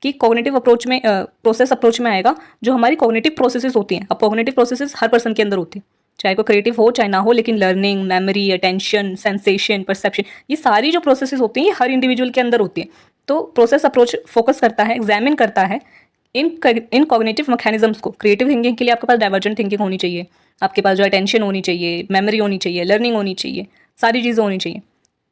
कि कॉग्निटिव अप्रोच में, प्रोसेस अप्रोच में आएगा जो हमारी कॉग्निटिव प्रोसेसेस होती हैं। अब कॉग्निटिव प्रोसेसेस हर पर्सन के अंदर होती है, चाहे कोई क्रिएटिव हो चाहे ना हो, लेकिन learning, memory, attention, sensation, perception, ये सारी जो प्रोसेसेस होती हैं ये हर इंडिविजुअल के अंदर होती है। तो प्रोसेस अप्रोच फोकस करता है, एग्जामिन करता है इन कॉग्निटिव मैकेनिज्म्स को। क्रिएटिव थिंकिंग के लिए आपके पास डाइवर्जेंट थिंकिंग होनी चाहिए, आपके पास जो अटेंशन होनी चाहिए, मेमोरी होनी चाहिए, लर्निंग होनी चाहिए, सारी चीज़ें होनी चाहिए।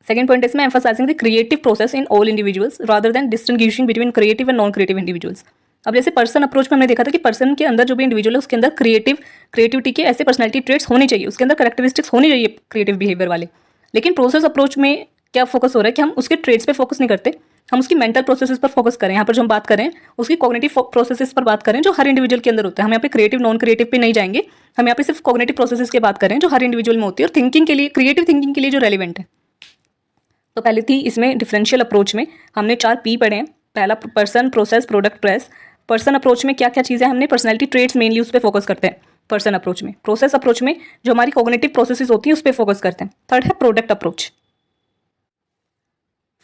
सेकंड पॉइंट इसमें emphasising the creative process in all individuals rather than distinguishing between creative and non creative individuals. अब जैसे पर्सन अप्रोच में हमने देखा था कि पर्सन के अंदर जो भी इंडिविजुअल है उसके अंदर क्रिएटिविटी के ऐसे पर्सनैलिटी ट्रेट्स होने चाहिए, उसके अंदर कैरेक्टरिस्टिक्स होनी चाहिए क्रिएटिव बिहेवियर वाले। लेकिन प्रोसेस अप्रोच में क्या फोकस हो रहा है कि हम उसके ट्रेट्स पे फोकस नहीं करते, हम उसकी मेंटल प्रोसेसेस पर फोकस करें। यहाँ पर जो हम बात करें उसकी कॉग्निटिव प्रोसेसेस पर बात करें जो हर इंडिविजुअल के अंदर होता है। हम यहाँ पे क्रिएटिव नॉन क्रिएटिव पे नहीं जाएंगे, हम यहाँ पे सिर्फ कॉग्निटिव प्रोसेसेस की बात करें जो हर इंडिविजुअल में होती है और थिंकिंग के लिए, क्रिएटिव थिंकिंग के लिए जो रेलिवेंट है। तो पहले थी इसमें डिफरेंशियल अप्रोच में हमने 4 पी पढ़े हैं। पहला person, process, product, press. Person approach में क्या क्या चीज़ें हमने पर्सनैलिटी ट्रेट्स मेनली उस पर फोकस करते हैं पर्सन अप्रोच में। प्रोसेस अप्रोच में जो हमारी कॉग्निटिव प्रोसेसेस होती है उस पर फोकस करते हैं। थर्ड है प्रोडक्ट अप्रोच।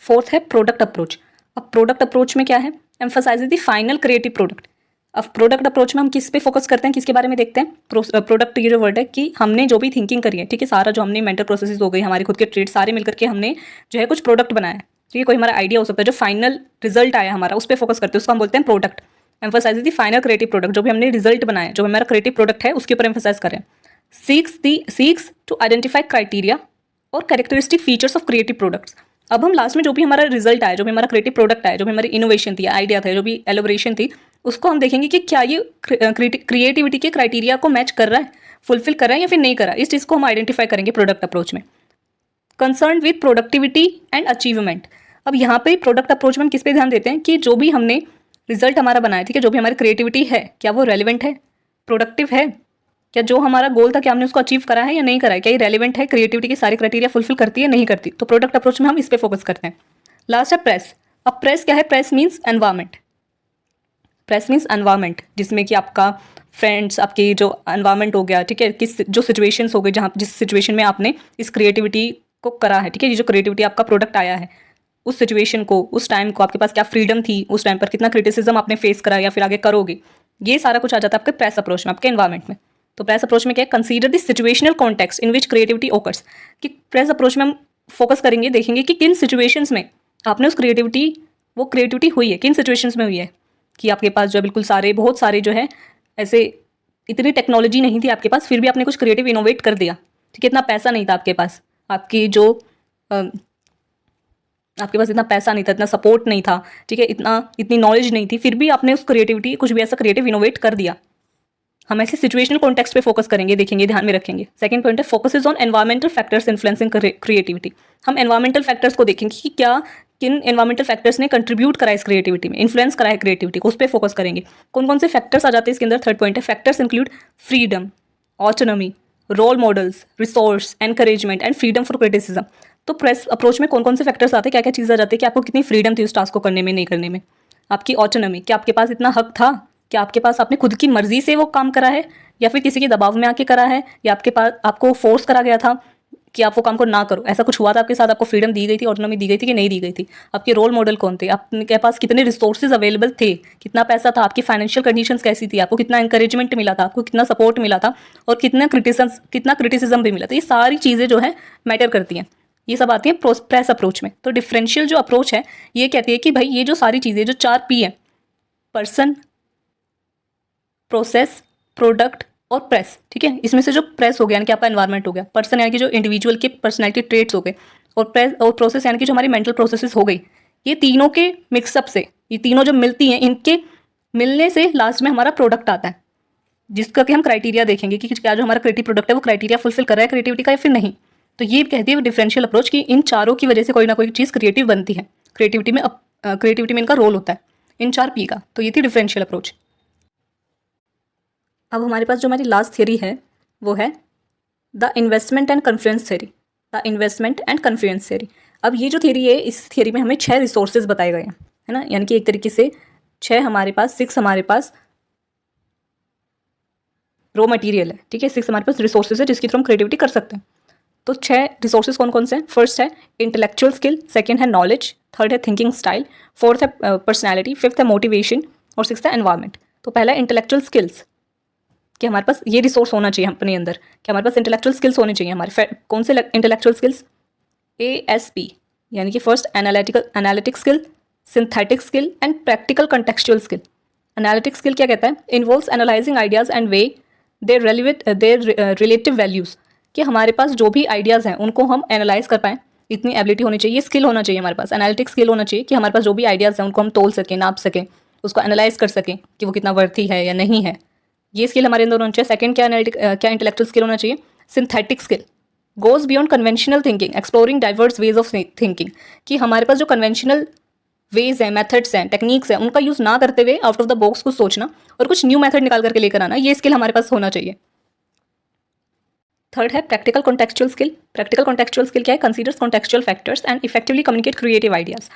फोर्थ है प्रोडक्ट अप्रोच। अब प्रोडक्ट अप्रोच में क्या है? Emphasize the final creative product. अब प्रोडक्ट अप्रोच में हम किस पे फोकस करते हैं, किसके बारे में देखते हैं? प्रोडक्ट ये जो वर्ड है कि हमने जो भी थिंकिंग करी है, ठीक है, सारा जो हमने मेंटल प्रोसेसेस हो गई, हमारे खुद के ट्रेड सारे मिलकर के हमने जो है कुछ प्रोडक्ट बनाया है। ठीक है, कोई हमारा आइडिया हो सकता है, जो फाइनल रिजल्ट आया हमारा उस पर फोकस करते हैं, उसको हम बोलते हैं product. Emphasize the final creative product. जो भी हमने रिजल्ट बनाया, जो हमारा क्रिएटिव प्रोडक्ट है उसके ऊपर एम्फसाइज करें। सीक्स टू आइडेंटिफाई क्राइटेरिया और characteristic features of creative products. अब हम लास्ट में जो भी हमारा रिजल्ट आया, जो भी हमारा क्रिएटिव प्रोडक्ट आया, जो भी हमारी इनोवेशन थी, आइडिया था, जो भी एलोबरेशन थी, उसको हम देखेंगे कि क्या ये क्रिएटिविटी के क्राइटेरिया को मैच कर रहा है, फुलफिल कर रहा है या फिर नहीं कर रहा है। इस चीज़ को हम आइडेंटिफाई करेंगे प्रोडक्ट अप्रोच में। Concern with productivity and achievement. अब यहाँ पे प्रोडक्ट अप्रोच में हम किस पे ध्यान देते हैं कि जो भी हमने रिजल्ट हमारा बनाया, ठीक है, जो भी हमारी क्रिएटिविटी है, क्या वो रेलिवेंट है, प्रोडक्टिव है, क्या जो हमारा गोल था क्या हमने उसको अचीव करा है या नहीं करा है, क्या ये रेलिवेंट है, क्रिएटिविटी के सारे क्राइटेरिया फुलफिल करती है नहीं करती। तो प्रोडक्ट अप्रोच में हम इस पे फोकस करते हैं। लास्ट है प्रेस। अब प्रेस क्या है? Press means environment. Press means environment, जिसमें कि आपका फ्रेंड्स, आपकी जो एनवायरमेंट हो गया, ठीक है, किस जो सिचुएशंस हो गई जहाँ जिस सिचुएशन में आपने इस क्रिएटिविटी को करा है, ठीक है, ये जो क्रिएटिविटी आपका प्रोडक्ट आया है, उस सिचुएशन को, उस टाइम को, आपके पास क्या फ्रीडम थी उस टाइम पर, कितना क्रिटिसिज्म आपने फेस करा या फिर आगे करोगे, ये सारा कुछ आ जाता है आपके प्रेस अप्रोच में, आपके एनवायरमेंट में। तो प्रेस अप्रोच में क्या है? Consider the situational context in which creativity occurs. कि प्रेस अप्रोच में हम फोकस करेंगे, देखेंगे कि किन सिचुएशंस में आपने उस वो क्रिएटिविटी हुई है, किन सिचुएशंस में हुई है। कि आपके पास जो है बिल्कुल सारे, बहुत सारे जो है ऐसे, इतनी टेक्नोलॉजी नहीं थी आपके पास, फिर भी आपने कुछ क्रिएटिव इनोवेट कर दिया, ठीक है, इतना पैसा नहीं था आपके पास, आपकी जो आपके पास इतना पैसा नहीं था, इतना सपोर्ट नहीं था, ठीक है, इतनी नॉलेज नहीं थी, फिर भी आपने उस क्रिएटिविटी कुछ भी ऐसा क्रिएटिव इनोवेट कर दिया। हम ऐसे सिचुएशनल कॉन्टेक्स्ट पे फोकस करेंगे, देखेंगे, ध्यान में रखेंगे। सेकंड पॉइंट है focuses on environmental factors influencing creativity. हम एनवायरमेंटल फैक्टर्स को देखेंगे कि क्या किन एनवायरमेंटल फैक्टर्स ने कंट्रीब्यूट करा इस क्रिएटिविटी में, इन्फ्लुएंस करा है क्रिएटिविटी को, उस पर फोकस करेंगे। कौन कौन से फैक्टर्स आ जाते हैं इसके अंदर? थर्ड पॉइंट है factors include freedom, autonomy, role models, resource, encouragement and freedom for criticism. तो प्रेस अप्रोच में कौन कौन से फैक्टर्स आते हैं, क्या क्या चीज़ आ जाती है कि आपको कितनी फ्रीडम थी उस टास्क को करने में, नहीं करने में। आपकी ऑटोनॉमी, क्या आपके पास इतना हक था, क्या आपके पास आपने खुद की मर्जी से वो काम करा है या फिर किसी के दबाव में आके करा है, या आपके पास आपको फोर्स करा गया था कि आप वो काम को ना करो, ऐसा कुछ हुआ था आपके साथ, आपको फ्रीडम दी गई थी, ऑटोनॉमी दी गई थी कि नहीं दी गई थी। आपके रोल मॉडल कौन थे, आपके पास कितने रिसोर्सेज अवेलेबल थे, कितना पैसा था, आपकी फाइनेंशियल कंडीशंस कैसी थी, आपको कितना इंकरेजमेंट मिला था, आपको कितना सपोर्ट मिला था, और कितना क्रिटिसिज्म भी मिला था। ये सारी चीज़ें जो है मैटर करती हैं, ये सब आती है प्रेस अप्रोच में। तो डिफरेंशियल जो अप्रोच है ये कहती है कि भाई ये जो सारी चीज़ें, जो 4 P है, पर्सन, प्रोसेस, प्रोडक्ट और प्रेस, ठीक है, इसमें से जो प्रेस हो गया यानी कि आपका एनवायरनमेंट हो गया, पर्सन यानी कि जो इंडिविजुअल के पर्सनैलिटी ट्रेट्स हो गए, और प्रोसेस यानी कि जो हमारी मेंटल प्रोसेसेस हो गई, ये तीनों के मिक्सअप से, ये तीनों जो मिलती हैं, इनके मिलने से लास्ट में हमारा प्रोडक्ट आता है, जिसका कि हम क्राइटेरिया देखेंगे कि क्या जो हमारा क्रिएटिव प्रोडक्ट है वो क्राइटेरिया फुलफिल कर रहा है क्रिएटिविटी का या फिर नहीं। तो ये कहती है डिफरेंशियल अप्रोच कि इन चारों की वजह से कोई ना कोई चीज़ क्रिएटिव बनती है, क्रिएटिविटी में इनका रोल होता है, इन 4 P का। तो ये थी डिफरेंशियल अप्रोच। अब हमारे पास जो हमारी लास्ट थियरी है वो है the investment and confluence theory. The investment and confluence theory. अब ये जो थियरी है, इस थियरी में हमें 6 रिसोर्सेज बताए गए हैं, है ना, यानी कि एक तरीके से 6 हमारे पास, 6 हमारे पास रॉ मटेरियल है, ठीक है, 6 हमारे पास रिसोर्सेज है जिसके थ्रू हम क्रिएटिविटी कर सकते हैं। तो 6 रिसोर्सेज कौन कौन से हैं? फर्स्ट है इंटेलेक्चुअल स्किल, सेकंड है नॉलेज, थर्ड है थिंकिंग स्टाइल, फोर्थ है पर्सनैलिटी, फिफ्थ है मोटिवेशन और सिक्स्थ है एनवायरमेंट। तो पहला है इंटेलेक्चुअल स्किल्स, कि हमारे पास ये रिसोर्स होना चाहिए अपने अंदर, कि हमारे पास इंटेलेक्चुअल स्किल्स होने चाहिए हमारे। कौन से इंटेलेक्चुअल स्किल्स? ASP, यानी कि first analytic skill, synthetic skill and practical contextual skill. Analytic skill क्या कहता है? Involves analysing ideas and way there relative values, कि हमारे पास जो भी आइडियाज़ हैं उनको हम एनालाइज कर पाएँ, इतनी एबिलिटी होनी चाहिए, स्किल होना चाहिए हमारे पास। एनालिटिक स्किल होना चाहिए कि हमारे पास जो भी आइडियाज़ हैं उनको हम तोल सकें, नाप सकें, उसको एनालाइज कर सकें कि वो कितना वर्थी है या नहीं है, ये स्किल हमारे अंदर होना चाहिए। सेकंड क्या इंटेलेक्चुअल स्किल होना चाहिए? Synthetic skill, goes beyond conventional thinking, exploring diverse ways of thinking, कि हमारे पास जो कन्वेंशनल वेज हैं, मेथड्स हैं, टेक्निक्स हैं, उनका यूज़ ना करते हुए आउट ऑफ द बॉक्स कुछ सोचना और कुछ न्यू मेथड निकाल करके लेकर आना, ये स्किल हमारे पास होना चाहिए। थर्ड है practical contextual skill. Practical contextual skill क्या है? Considers contextual factors and effectively communicate creative ideas,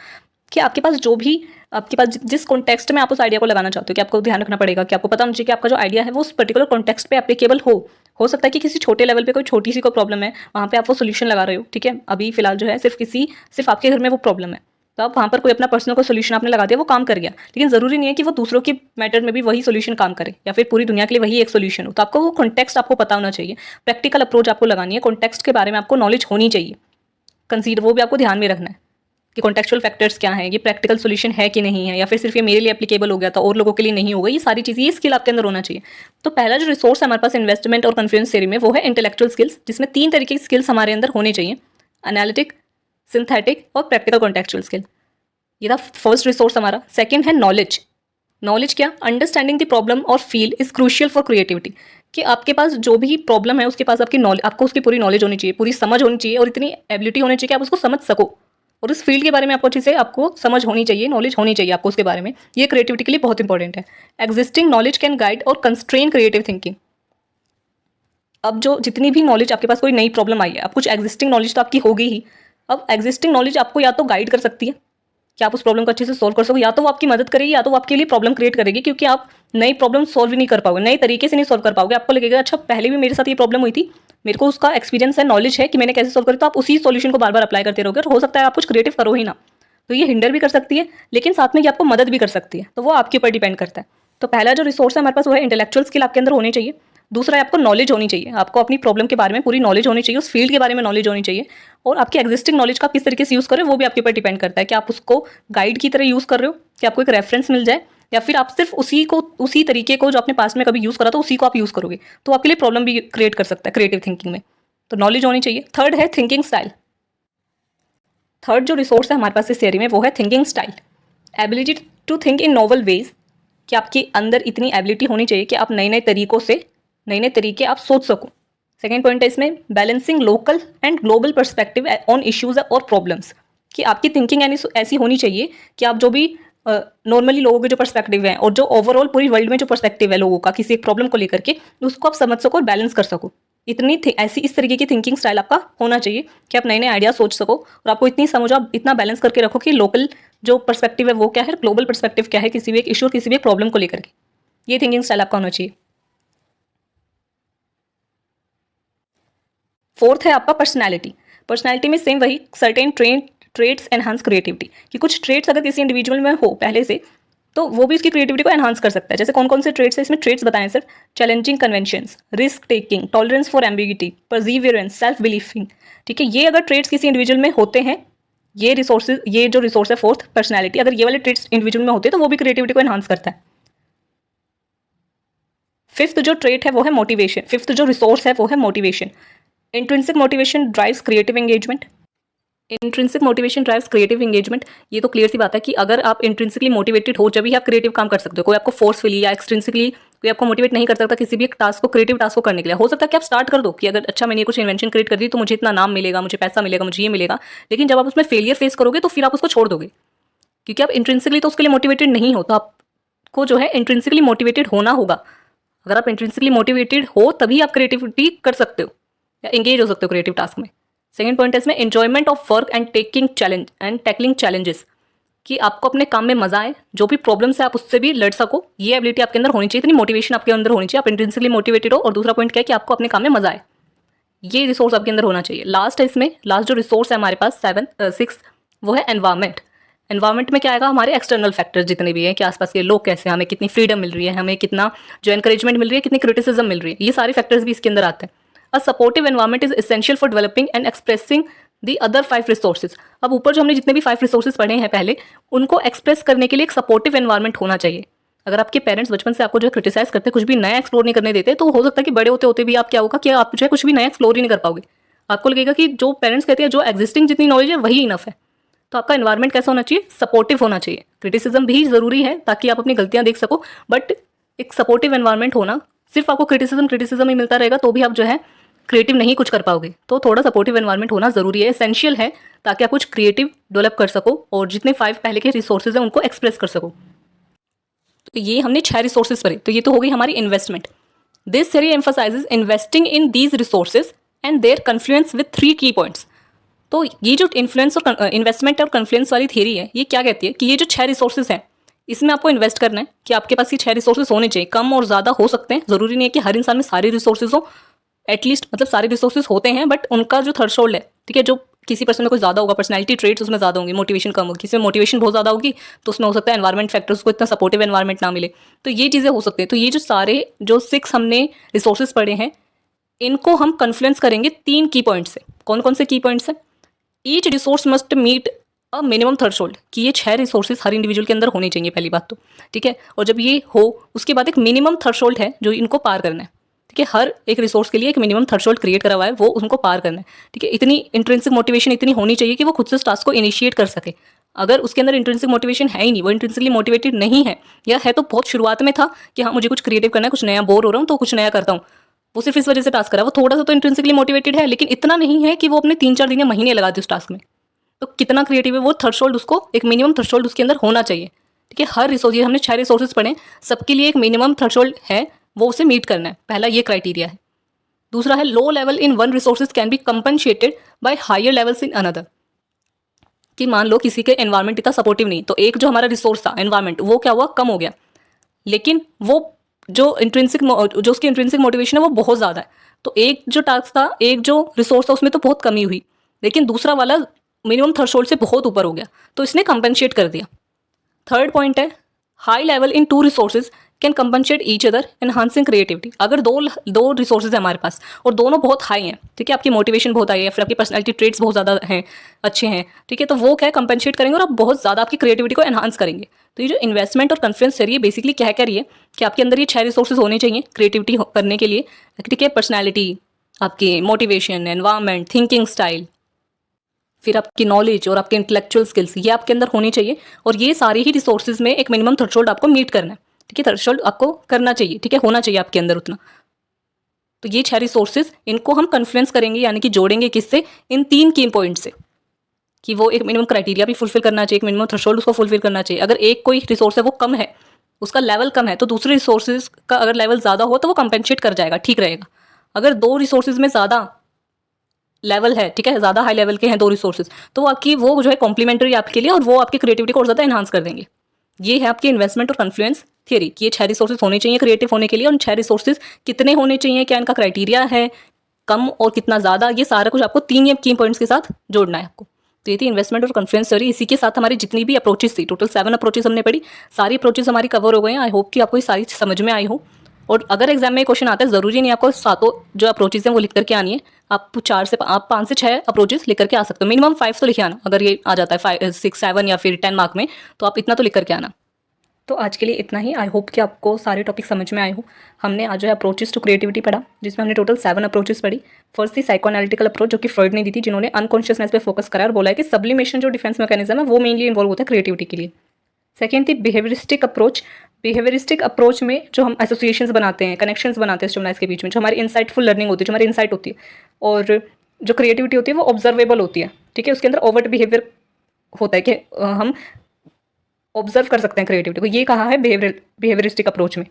कि आपके पास जो भी, आपके पास जिस कॉन्टेक्स्ट में आप उस आइडिया को लगाना चाहते हो, कि आपको ध्यान रखना पड़ेगा कि आपको पता होना चाहिए कि आपका जो आइडिया है वो उस पर्टिकुलर कॉन्टेक्स्ट पे एप्लीकेबल हो सकता है कि किसी छोटे लेवल पे कोई छोटी सी कोई प्रॉब्लम है, वहाँ पे आप वो सोल्यूशन लगा रहे हो, ठीक है, अभी फिलहाल जो है सिर्फ आपके घर में वो प्रॉब्लम है, तो आप वहाँ पर कोई अपना पर्सनल कोई सोल्यूशन आपने लगा दिया, वो काम कर गया, लेकिन ज़रूरी नहीं है कि वो दूसरों के मैटर में भी वही सोल्यूशन काम करे या फिर पूरी दुनिया के लिए वही एक सोल्यूशन हो। तो आपको वो कॉन्टेक्स्ट आपको पता होना चाहिए, प्रैक्टिकल अप्रोच आपको लगानी है, कॉन्टेक्स्ट के बारे में आपको नॉलेज होनी चाहिए, कंसीडर वो भी आपको ध्यान में रखना है कि कॉन्टेक्चुअल फैक्टर्स क्या हैं, ये प्रैक्टिकल सोल्यूशन है कि नहीं है, या फिर सिर्फ ये मेरे लिए एप्लीकेबल हो गया था और लोगों के लिए नहीं होगा, ये सारी चीज़ें, ये स्किल आपके अंदर होना चाहिए। तो पहला जो रिसोर्स है हमारे पास इन्वेस्टमेंट और कन्फ्लुएंस थ्योरी में, वो है इंटेलेक्चुअल स्किल्स, जिसमें 3 तरीके की स्किल्स हमारे अंदर होने चाहिए, एनालिटिक, सिंथेटिक और प्रैक्टिकल कॉन्टेक्चुअल स्किल। ये था फर्स्ट रिसोर्स हमारा। सेकेंड है नॉलेज। नॉलेज क्या? अंडरस्टैंडिंग द प्रॉब्लम और feel is crucial for creativity. कि आपके पास जो भी प्रॉब्लम है उसके पास आपकी नॉलेज, आपको उसकी पूरी नॉलेज होनी चाहिए, पूरी समझ होनी चाहिए और इतनी एबिलिटी होनी चाहिए कि आप उसको समझ सको और उस फील्ड के बारे में आपको अच्छे से आपको समझ होनी चाहिए, नॉलेज होनी चाहिए आपको उसके बारे में। ये क्रिएटिविटी के लिए बहुत इंपॉर्टेंट है। एग्जिस्टिंग नॉलेज कैन गाइड और कंस्ट्रेन क्रिएटिव थिंकिंग। अब जो जितनी भी नॉलेज आपके पास, कोई नई प्रॉब्लम आई है, अब कुछ एग्जिस्टिंग नॉलेज तो आपकी होगी ही। अब एग्जिस्टिंग नॉलेज आपको या तो गाइड कर सकती है कि आप उस प्रॉब्लम को अच्छे से सॉल्व कर सको, या तो वो आपकी मदद करेगी या तो वो आपके लिए प्रॉब्लम क्रिएट करेगी, क्योंकि आप नई प्रॉब्लम सॉल्व ही नहीं कर पाओगे, नए तरीके से नहीं सॉल्व कर पाओगे। आपको लगेगा अच्छा पहले भी मेरे साथ ये प्रॉब्लम हुई थी, मेरे को उसका एक्सपीरियंस है, नॉलेज है कि मैंने कैसे सॉल्व करी, तो आप उसी सॉल्यूशन को बार बार अप्लाई करते रहोगे और हो सकता है आप कुछ क्रिएटिव करो ही ना। तो ये हिंडर भी कर सकती है, लेकिन साथ में ये आपको मदद भी कर सकती है, तो वो आपके ऊपर डिपेंड करता है। तो पहला जो रिसोर्स है हमारे पास वो है इंटेलेक्चुअल स्किल आपके अंदर होनी चाहिए। दूसरा है आपको नॉलेज होनी चाहिए, आपको अपनी प्रॉब्लम के बारे में पूरी नॉलेज होनी चाहिए, उस फील्ड के बारे में नॉलेज होनी चाहिए। और आपकी एग्जिस्टिंग नॉलेज का किस तरीके से यूज़ करें वो भी आपके ऊपर डिपेंड करता है कि आप उसको गाइड की तरह यूज़ कर रहे हो, कि आपको एक रेफरेंस मिल जाए, या फिर आप सिर्फ उसी तरीके को जो आपने पास्ट में कभी यूज़ करा तो उसी को आप यूज़ करोगे, तो आपके लिए प्रॉब्लम भी क्रिएट कर सकता है क्रिएटिव थिंकिंग में। तो नॉलेज होनी चाहिए। थर्ड है थिंकिंग स्टाइल। थर्ड जो रिसोर्स है हमारे पास इस थियरी में वो है thinking style. Ability to think in novel ways, कि आपके अंदर इतनी एबिलिटी होनी चाहिए कि आप नए नए तरीकों से, नए नए तरीके आप सोच सको। सेकेंड पॉइंट है इसमें balancing local and global perspective on issues और प्रॉब्लम्स, कि आपकी थिंकिंग ऐसी होनी चाहिए कि आप जो भी नॉर्मली लोगों के जो पर्सपेक्टिव है और जो ओवरऑल पूरी वर्ल्ड में जो पर्सपेक्टिव है लोगों का किसी एक प्रॉब्लम को लेकर के, उसको आप समझ सको और बैलेंस कर सको। ऐसी इस तरीके की थिंकिंग स्टाइल आपका होना चाहिए कि आप नए नए आइडिया सोच सको और आपको इतनी समझ, आप इतना बैलेंस करके रखो कि लोकल जो पर्सपेक्टिव है वो क्या है, ग्लोबल पर्सपेक्टिव क्या है किसी भी एक इशू, किसी भी एक प्रॉब्लम को लेकर के। ये थिंकिंग स्टाइल आपका होना चाहिए। फोर्थ है आपका पर्सनैलिटी। पर्सनैलिटी में सेम वही सर्टेन ट्रेट्स एनहांस क्रिएटिविटी, कि कुछ ट्रेट्स अगर किसी इंडिविजुअल में हो पहले से तो वो भी उसकी क्रिएटिविटी को एनहांस कर सकता है। जैसे कौन कौन से ट्रेट्स है इसमें, ट्रेट्स बताएं सिर्फ, challenging conventions, risk taking, tolerance for ambiguity, perseverance, self believing. ठीक है, ये अगर ट्रेट्स किसी इंडिविजुअल में होते हैं, ये जो रिसोर्स है फोर्थ पर्सनैलिटी, अगर ये वाले ट्रेट्स इंडिविजुअल में होते हैं तो वो भी क्रिएटिविटी को एनहांस करता है। फिफ्थ जो ट्रेट है वो है मोटिवेशन। फिफ्थ जो रिसोर्स है वो है motivation. Intrinsic motivation drives creative engagement. Intrinsic motivation drives creative engagement. ये तो क्लियर सी बात है कि अगर आप इंट्रिंसिकली मोटिवेटेड हो जब ही आप क्रिएटिव काम कर सकते हो। कोई आपको फोर्सफुली या एक्सट्रिंसिकली कोई आपको मोटिवेट नहीं कर सकता किसी भी एक टास्क को, क्रिएटिव टास्क को करने के लिए। हो सकता है कि आप स्टार्ट कर दो कि अगर अच्छा मैंने कुछ इन्वेंशन क्रिएट कर दी तो मुझे इतना नाम मिलेगा, मुझे पैसा मिलेगा, मुझे ये मिलेगा, लेकिन जब आप उसमें फेलियर फेस करोगे तो फिर आप उसको छोड़ दोगे, क्योंकि आप इंट्रिंसिकली तो उसके लिए मोटिवेटेड नहीं हो। तो आपको जो है इंट्रिंसिकली मोटिवेटेड होना होगा। अगर आप इंट्रिंसिकली मोटिवेटेड हो तभी आप क्रिएटिविटी कर सकते हो या एंगेज हो सकते हो क्रिएटिव टास्क में। सेकंड पॉइंट है इसमें enjoyment of work and tackling challenges, कि आपको अपने काम में मजा आए, जो भी प्रॉब्लम्स है आप उससे भी लड़ सको। ये एबिलिटी आपके अंदर होनी चाहिए, इतनी मोटिवेशन आपके अंदर होनी चाहिए, आप इंट्रिंसिकली मोटिवेटेड हो। और दूसरा पॉइंट क्या है कि आपको अपने काम में मजा आए, ये रिसोर्स आपके अंदर होना चाहिए। लास्ट है इसमें, लास्ट जो रिसोर्स है हमारे पास सिक्स, वो है एनवायरमेंट। एनवायरमेंट में क्या आएगा, हमारे एक्सटर्नल फैक्टर्स जितने भी हैं कि आसपास के लोग कैसे हैं, हमें कितनी फ्रीडम मिल रही है, हमें कितना जो एनकरेजमेंट मिल रही है, कितनी क्रिटिसिज्म मिल रही है, ये सारे फैक्टर्स भी इसके अंदर आते हैं। A supportive environment is essential for developing and expressing the other 5 resources. अब ऊपर जो हमने जितने भी 5 रिसोर्सेज पढ़े हैं पहले, उनको एक्सप्रेस करने के लिए एक सपोर्टिव एनवायरमेंट होना चाहिए। अगर आपके पेरेंट्स बचपन से आपको जो है क्रिटिसाइज करते हैं, कुछ भी नया एक्सप्लोर नहीं करने देते, तो हो सकता है कि बड़े होते होते भी आप क्या होगा कि आप जो है कुछ भी नया एक्सप्लोर ही नहीं कर पाओगे। आपको लगेगा कि जो पेरेंट्स कहते हैं जो एग्जिस्टिंग जितनी नॉलेज है वही इनफ है। तो आपका एनवायरमेंट कैसा होना चाहिए, सपोर्टिव होना चाहिए। क्रिटिसिज्म भी जरूरी है ताकि आप अपनी गलतियां देख सको, बट एक सपोर्टिव एनवायरमेंट होना, सिर्फ आपको क्रिटिसिज्म ही मिलता रहेगा तो भी आप जो है क्रिएटिव नहीं कुछ कर पाओगे। तो थोड़ा सपोर्टिव एनवायरमेंट होना जरूरी है, एसेंशियल है, ताकि आप कुछ क्रिएटिव डेवलप कर सको और जितने 5 पहले के रिसोर्सेज हैं उनको एक्सप्रेस कर सको। तो ये हमने 6 रिसोर्सेज पढ़े, तो ये तो हो गई हमारी investment. This theory emphasizes investing in these resources and their confluence with 3 key points. तो ये जो इन्फ्लुएंस और इन्वेस्टमेंट और कन्फ्लुएंस वाली थ्योरी है, ये क्या कहती है कि ये जो 6 रिसोर्सेज हैं इसमें आपको इन्वेस्ट करना है, कि आपके पास ये 6 रिसोर्सेज होने चाहिए। कम और ज़्यादा हो सकते हैं, ज़रूरी नहीं है कि हर इंसान में सारे रिसोर्सेज हो, एटलीस्ट मतलब सारे रिसोर्सेज होते हैं, बट उनका जो थ्रेशोल्ड है, ठीक है, जो किसी पर्सन में कुछ ज़्यादा होगा, पर्सनैलिटी ट्रेट्स उसमें ज़्यादा होंगी, मोटिवेशन कम होगी, किसी में मोटिवेशन बहुत ज़्यादा होगी तो उसमें हो सकता है एनवायरमेंट फैक्टर्स को इतना सपोर्टिव एनवायरमेंट ना मिले। तो ये चीज़ें हो सकती हैं। तो ये जो सारे जो 6 हमने रिसोर्सेज पढ़े हैं, इनको हम कन्फ्लुएंस करेंगे 3 की पॉइंट से। कौन कौन से की पॉइंट्स हैं? Each resource must meet a minimum threshold, कि ये 6 रिसोर्सेज हर इंडिविजुअल के अंदर होने चाहिए, पहली बात तो, ठीक है। और जब ये हो उसके बाद एक मिनिमम थ्रेशोल्ड है जो इनको पार करना है, ठीक है। हर एक रिसोर्स के लिए एक मिनिमम थ्रेशोल्ड क्रिएट करा हुआ है, वो उनको पार करना है, ठीक है। इतनी इंट्रिंसिक मोटिवेशन इतनी होनी चाहिए कि वो खुद से उस टास्क को इनिशिएट कर सके। अगर उसके अंदर इंट्रिंसिक मोटिवेशन है ही नहीं, वो इंट्रिंसिकली मोटिवेटेड नहीं है, या है तो बहुत शुरुआत में था कि हाँ मुझे कुछ क्रिएटिव करना है, कुछ नया, बोर हो रहा हूँ तो कुछ नया करता हूँ, वो सिर्फ इस वजह से टास्क करा, वो थोड़ा सा तो इंट्रिंसिकली मोटिवेटेड है, लेकिन इतना नहीं है कि वो अपने 3-4 दिन या महीने लगा दे उस टास्क में। तो कितना क्रिएटिव है वो थ्रेशोल्ड, उसको एक मिनिमम थ्रेशोल्ड उसके अंदर होना चाहिए। ठीक है, हर रिसोर्स, ये हमने 6 रिसोर्सेज पढ़े, सबके लिए एक मिनिमम थ्रेशोल्ड है, वो उसे मीट करना है, पहला ये क्राइटेरिया है। दूसरा है low level in one resources can be compensated by higher levels in another. कि मान लो किसी के एनवायरनमेंट इतना सपोर्टिव नहीं, तो एक जो हमारा रिसोर्स था एनवायरनमेंट, वो क्या हुआ, कम हो गया, लेकिन वो जो उसकी इंट्रिंसिक मोटिवेशन है वो बहुत ज़्यादा है। तो एक जो टास्क था, एक जो रिसोर्स था, उसमें तो बहुत कमी हुई, लेकिन दूसरा वाला मिनिमम थ्रेशोल्ड से बहुत ऊपर हो गया, तो इसने कंपनसेट कर दिया। थर्ड पॉइंट है high level in 2 resources can compensate each other enhancing creativity. अगर दो रिसोर्सेज है हमारे पास और दोनों बहुत हाई हैं, ठीक है, आपकी मोटिवेशन बहुत हाई है, फिर आपकी पर्सनैलिटी ट्रेट्स बहुत ज़्यादा हैं, अच्छे हैं, ठीक है, तो वो क्या है, कंपनसेट करेंगे और आप बहुत ज़्यादा आपकी क्रिएटिविटी को एनहांस करेंगे। तो ये जो इन्वेस्टमेंट और कॉन्फिडेंस है, ये बेसिकली क्या कह रही है कि आपके अंदर ये 6 रिसोर्सेज होने चाहिए क्रिएटिविटी करने के लिए। ठीक है, पर्सनैलिटी, आपकी मोटिवेशन, एनवायरनमेंट, थिंकिंग स्टाइल, फिर आपकी नॉलेज और आपके इंटेलेक्चुअल स्किल्स, ये आपके अंदर होनी चाहिए। और ये सारे ही रिसोर्सेज में एक मिनिमम थ्रेशोल्ड आपको मीट करना है। ठीक है, थ्रेशोल्ड आपको करना चाहिए, ठीक है, होना चाहिए आपके अंदर उतना। तो ये 6 रिसोर्सेज, इनको हम कन्फ्लुएंस करेंगे, यानी कि जोड़ेंगे किससे, इन 3 की पॉइंट से, कि वो एक मिनिमम क्राइटेरिया भी फुलफिल करना चाहिए, एक मिनिमम थ्रेशोल्ड उसको फुलफिल करना चाहिए। अगर एक कोई रिसोर्स है वो कम है, उसका लेवल कम है, तो दूसरे रिसोर्सेज का अगर लेवल ज़्यादा हो तो वो कंपेंसेट कर जाएगा, ठीक रहेगा। अगर 2 रिसोर्सेज में ज़्यादा लेवल है, ठीक है, ज़्यादा हाई लेवल के हैं 2 रिसोर्सेज, तो वो आपकी वो जो है कॉम्प्लीमेंट्री आपके लिए, और वो आपकी क्रिएटिविटी को और ज़्यादा एनहांस कर देंगे। ये है आपकी इन्वेस्टमेंट और कॉन्फ्लुएंस थियरी, कि ये 6 रिसोर्सेज होने चाहिए क्रिएटिव होने के लिए, और 6 रिसोर्सेज कितने होने चाहिए, क्या इनका क्राइटेरिया है, कम और कितना ज़्यादा, ये सारा कुछ आपको 3 या की पॉइंट्स के साथ जोड़ना है आपको। तो ये थी इन्वेस्टमेंट और कॉन्फ्लुएंस थ्योरी। इसी के साथ हमारी जितनी भी अप्रोचेस थी, टोटल 7 अप्रोचेस हमने पढ़ी, सारी अप्रोचेस हमारी कवर हो गई हैं। आई होप कि आपको ये सारी समझ में आई हो। और अगर एग्जाम में क्वेश्चन आता है, ज़रूरी नहीं आपको सातों जो अप्रोचेस हैं वो लिख करके आनी है, आप 5 से 6 अप्रोचेस लिख करके आ सकते हो। मिनिमम 5 तो लिखे आना, अगर ये आ जाता है 5, 6, 7 या फिर 10 मार्क में, तो आप इतना तो लिख करके आना। तो आज के लिए इतना ही। आई होप कि आपको सारे टॉपिक समझ में आए हो। हमने आज जो है अप्रोचेस टू क्रिएटिविटी पढ़ा, जिसमें हमने टोटल 7 अप्रोचेस पढ़ी। फर्स्ट थी साइको एनालिटिकल अप्रोच, जो कि फ्रॉइड ने दी थी, जिन्होंने अनकॉन्शियसनेस पे फोकस करा और बोला है कि सब्लिमेशन जो डिफेंस मैकेनिज्म है वो मेनली इन्वॉल्व होता है क्रिएटिविटी के लिए। सेकेंड थी बिहेवियरिस्टिक अप्रोच। बिहेवियरिस्टिक अप्रोच में जो हम एसोसिएशंस बनाते हैं, कनेक्शंस बनाते हैं स्टिमुलस के बीच में, जो हमारी इंसाइटफुल लर्निंग होती है, जो हमारी इंसाइट होती है, और जो क्रिएटिविटी होती है वो ऑब्जर्वेबल होती है। ठीक है, उसके अंदर ओवर्ट बिहेवियर होता है कि हम ऑब्जर्व कर सकते हैं क्रिएटिविटी को, ये कहा है बिहेवियरिस्टिक अप्रोच में।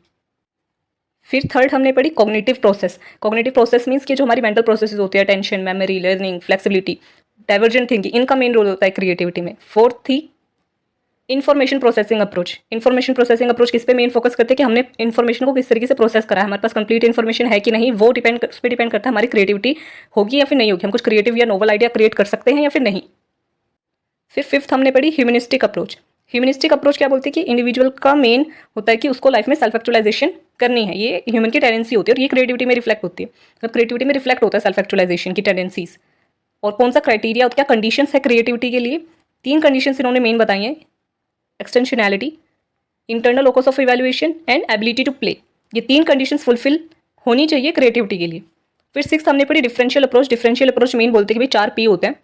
फिर थर्ड हमने पढ़ी cognitive process. Cognitive process means कि जो हमारी मेंटल प्रोसेसेस होती है, tension, memory, learning, flexibility, divergent thinking, इनका मेन रोल होता है क्रिएटिविटी में। फोर्थ थी information processing approach. Information processing approach किस पे मेन फोकस करते हैं कि हमने इन्फॉर्मेशन को किस तरीके से प्रोसेस करा है, हमारे पास कंप्लीट इन्फॉर्मेशन है कि नहीं, वो उस पर डिपेंड करता है हमारी क्रिएटिविटी होगी या फिर नहीं होगी, हम कुछ क्रिएटिव या नोवल आइडिया क्रिएट कर सकते हैं या फिर नहीं। फिर फिफ्थ हमने पढ़ी ह्यूमनिस्टिक अप्रोच। ह्यूमनिस्टिक अप्रोच क्या बोलती है कि इंडिविजुअल का मेन होता है कि उसको लाइफ में सेल्फ एक्चुअलाइजेशन करनी है, ये ह्यूमन की टेंडेंसी होती है, और ये क्रिएटिविटी में रिफ्लेक्ट होती है। तो क्रिएटिविटी में रिफ्लेक्ट होता है सेल्फ एक्चुअलाइजेशन की टेंडेंसीज। और कौन सा क्राइटेरिया होता है, क्या कंडीशंस है क्रिएटिविटी के लिए, 3 कंडीशंस इन्होंने मेन बताई हैं, extensionality, internal locus of evaluation and ability to play. ये 3 कंडीशंस फुलफिल होनी चाहिए क्रिएटिविटी के लिए। फिर सिक्स हमने पढ़ी differential approach. Differential approach main बोलते हैं कि भाई 4 P होते हैं,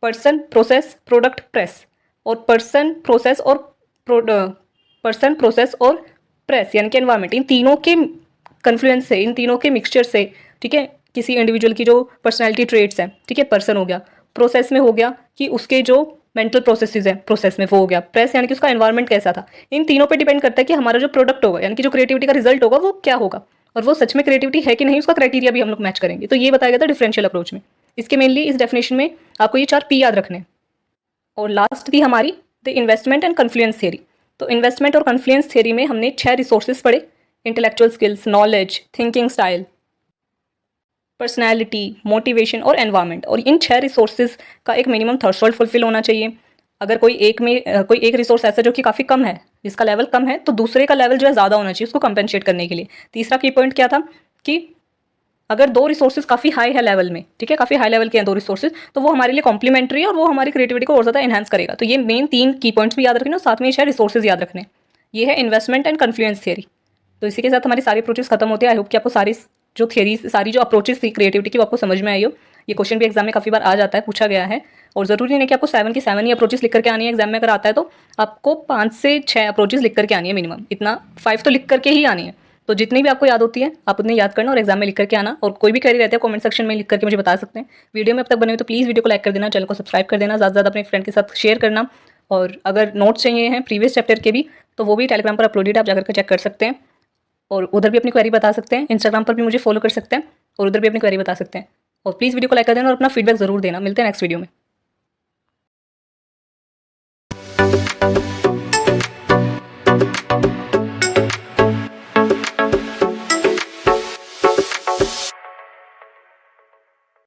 पर्सन, प्रोसेस, प्रोडक्ट, प्रेस। और पर्सन, प्रोसेस और प्रेस यानी कि एनवायरनमेंट, इन तीनों के कन्फ्लुएंस से, इन तीनों के मिक्सचर से, ठीक है, किसी इंडिविजुअल की जो पर्सनैलिटी ट्रेट्स हैं, ठीक है, पर्सन हो गया, प्रोसेस में हो गया कि उसके जो मेंटल प्रोसेसेस हैं, प्रोसेस में वो हो गया, प्रेस यानी कि उसका एनवायरनमेंट कैसा था। इन तीनों पे डिपेंड करता है कि हमारा जो प्रोडक्ट होगा, यानी कि जो क्रिएटिविटी का रिजल्ट होगा वो क्या होगा, और वो सच में क्रिएटिविटी है कि नहीं, उसका क्राइटेरिया भी हम लोग मैच करेंगे। तो ये बताया गया था डिफरेंशियल अप्रोच में। इसके मेनली इस डेफिनेशन में आपको ये 4 P याद रखने। और लास्ट थी हमारी the investment and confluence theory. तो इन्वेस्टमेंट और कन्फ्लुएंस थियरी में हमने 6 रिसोर्सेज पढ़े, intellectual skills, knowledge, thinking style, personality, motivation और एनवायरनमेंट। और इन 6 रिसोर्सेज का एक मिनिमम थ्रेशोल्ड फुलफिल होना चाहिए। अगर कोई एक रिसोर्स ऐसा जो कि काफ़ी कम है, जिसका लेवल कम है, तो दूसरे का लेवल जो है ज़्यादा होना चाहिए उसको कंपेंसेट करने के लिए। तीसरा की पॉइंट क्या था कि अगर 2 रिसोर्सेज काफ़ी हाई है लेवल में, ठीक है, काफ़ी हाई लेवल के हैं 2 रिसोर्सेज, तो वो हमारे लिए कॉम्प्लीमेंट्री है और वो हमारी क्रिएटिविटी को और ज़्यादा एनहांस करेगा। तो ये मेन 3 की पॉइंट्स भी याद रखने और साथ में 6 रिसोर्सेज याद रखने। ये है इन्वेस्टमेंट एंड कन्फ्लुएंस थियरी। तो इसी के साथ हमारी सारी अप्रोचेस खत्म होती है। आई होप कि आपको सारी जो अप्रोचेस थी क्रिएटिविटी की वो आपको समझ में आई हो। ये क्वेश्चन भी एग्जाम में काफ़ी बार आ जाता है, पूछा गया है। और ज़रूरी नहीं कि आपको 7 की 7 ही अप्रोचेस लिख करके आनी है एग्जाम में, अगर आता है तो आपको 5 से 6 अप्रोचेस लिख करके आनी है मिनिमम, इतना 5 तो लिख करके ही आनी है। तो जितनी भी आपको याद होती है आप उतनी याद करना और एग्जाम में लिख करके आना। और कोई भी क्वेरी रहती है कमेंट सेक्शन में लिख करके मुझे बता सकते हैं। वीडियो में अब तक बने हो तो प्लीज़ वीडियो को लाइक कर देना, चैनल को सब्सक्राइब कर देना, ज़्यादा से ज़्यादा अपने फ्रेंड के साथ शेयर करना। और अगर नोट्स चाहिए हैं प्रीवियस चैप्टर के भी तो वो भी टेलीग्राम पर अपलोडेड है, आप जाकर के चेक कर सकते हैं। और उधर भी अपनी क्वेरी बता सकते हैं, इंस्टाग्राम पर भी मुझे फॉलो कर सकते हैं और उधर भी अपनी क्वेरी बता सकते हैं। और प्लीज़ वीडियो को लाइक कर देना और अपना फीडबैक ज़रूर देना। मिलते हैं नेक्स्ट वीडियो में।